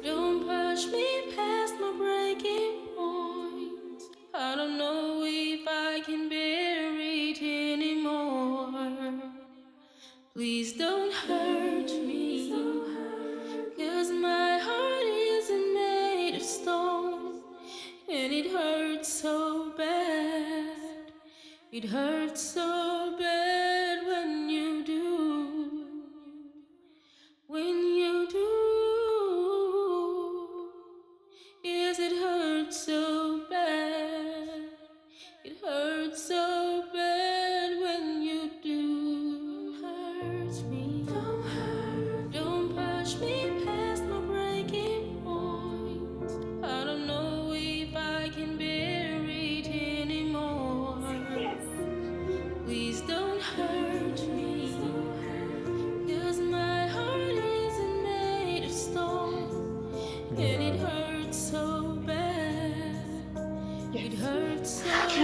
Don't push me past my breaking point. I don't know if I can bear it anymore. Please don't hurt me, 'cause my heart isn't made of stone, and it hurts so bad. It hurts so bad when you do. When you do, yes, it hurts so bad. It hurts so bad when you do. Hurt me, don't push me past my breaking point. I don't know if I can bear it anymore. Please don't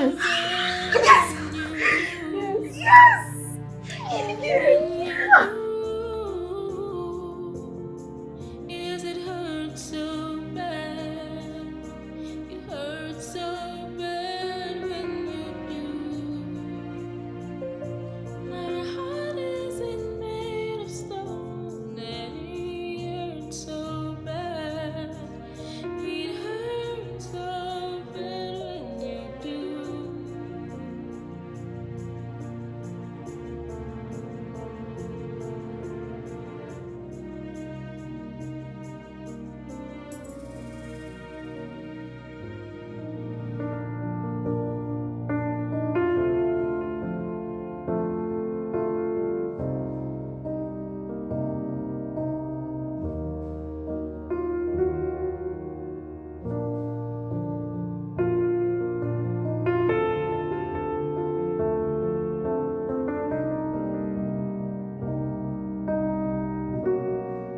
Yes.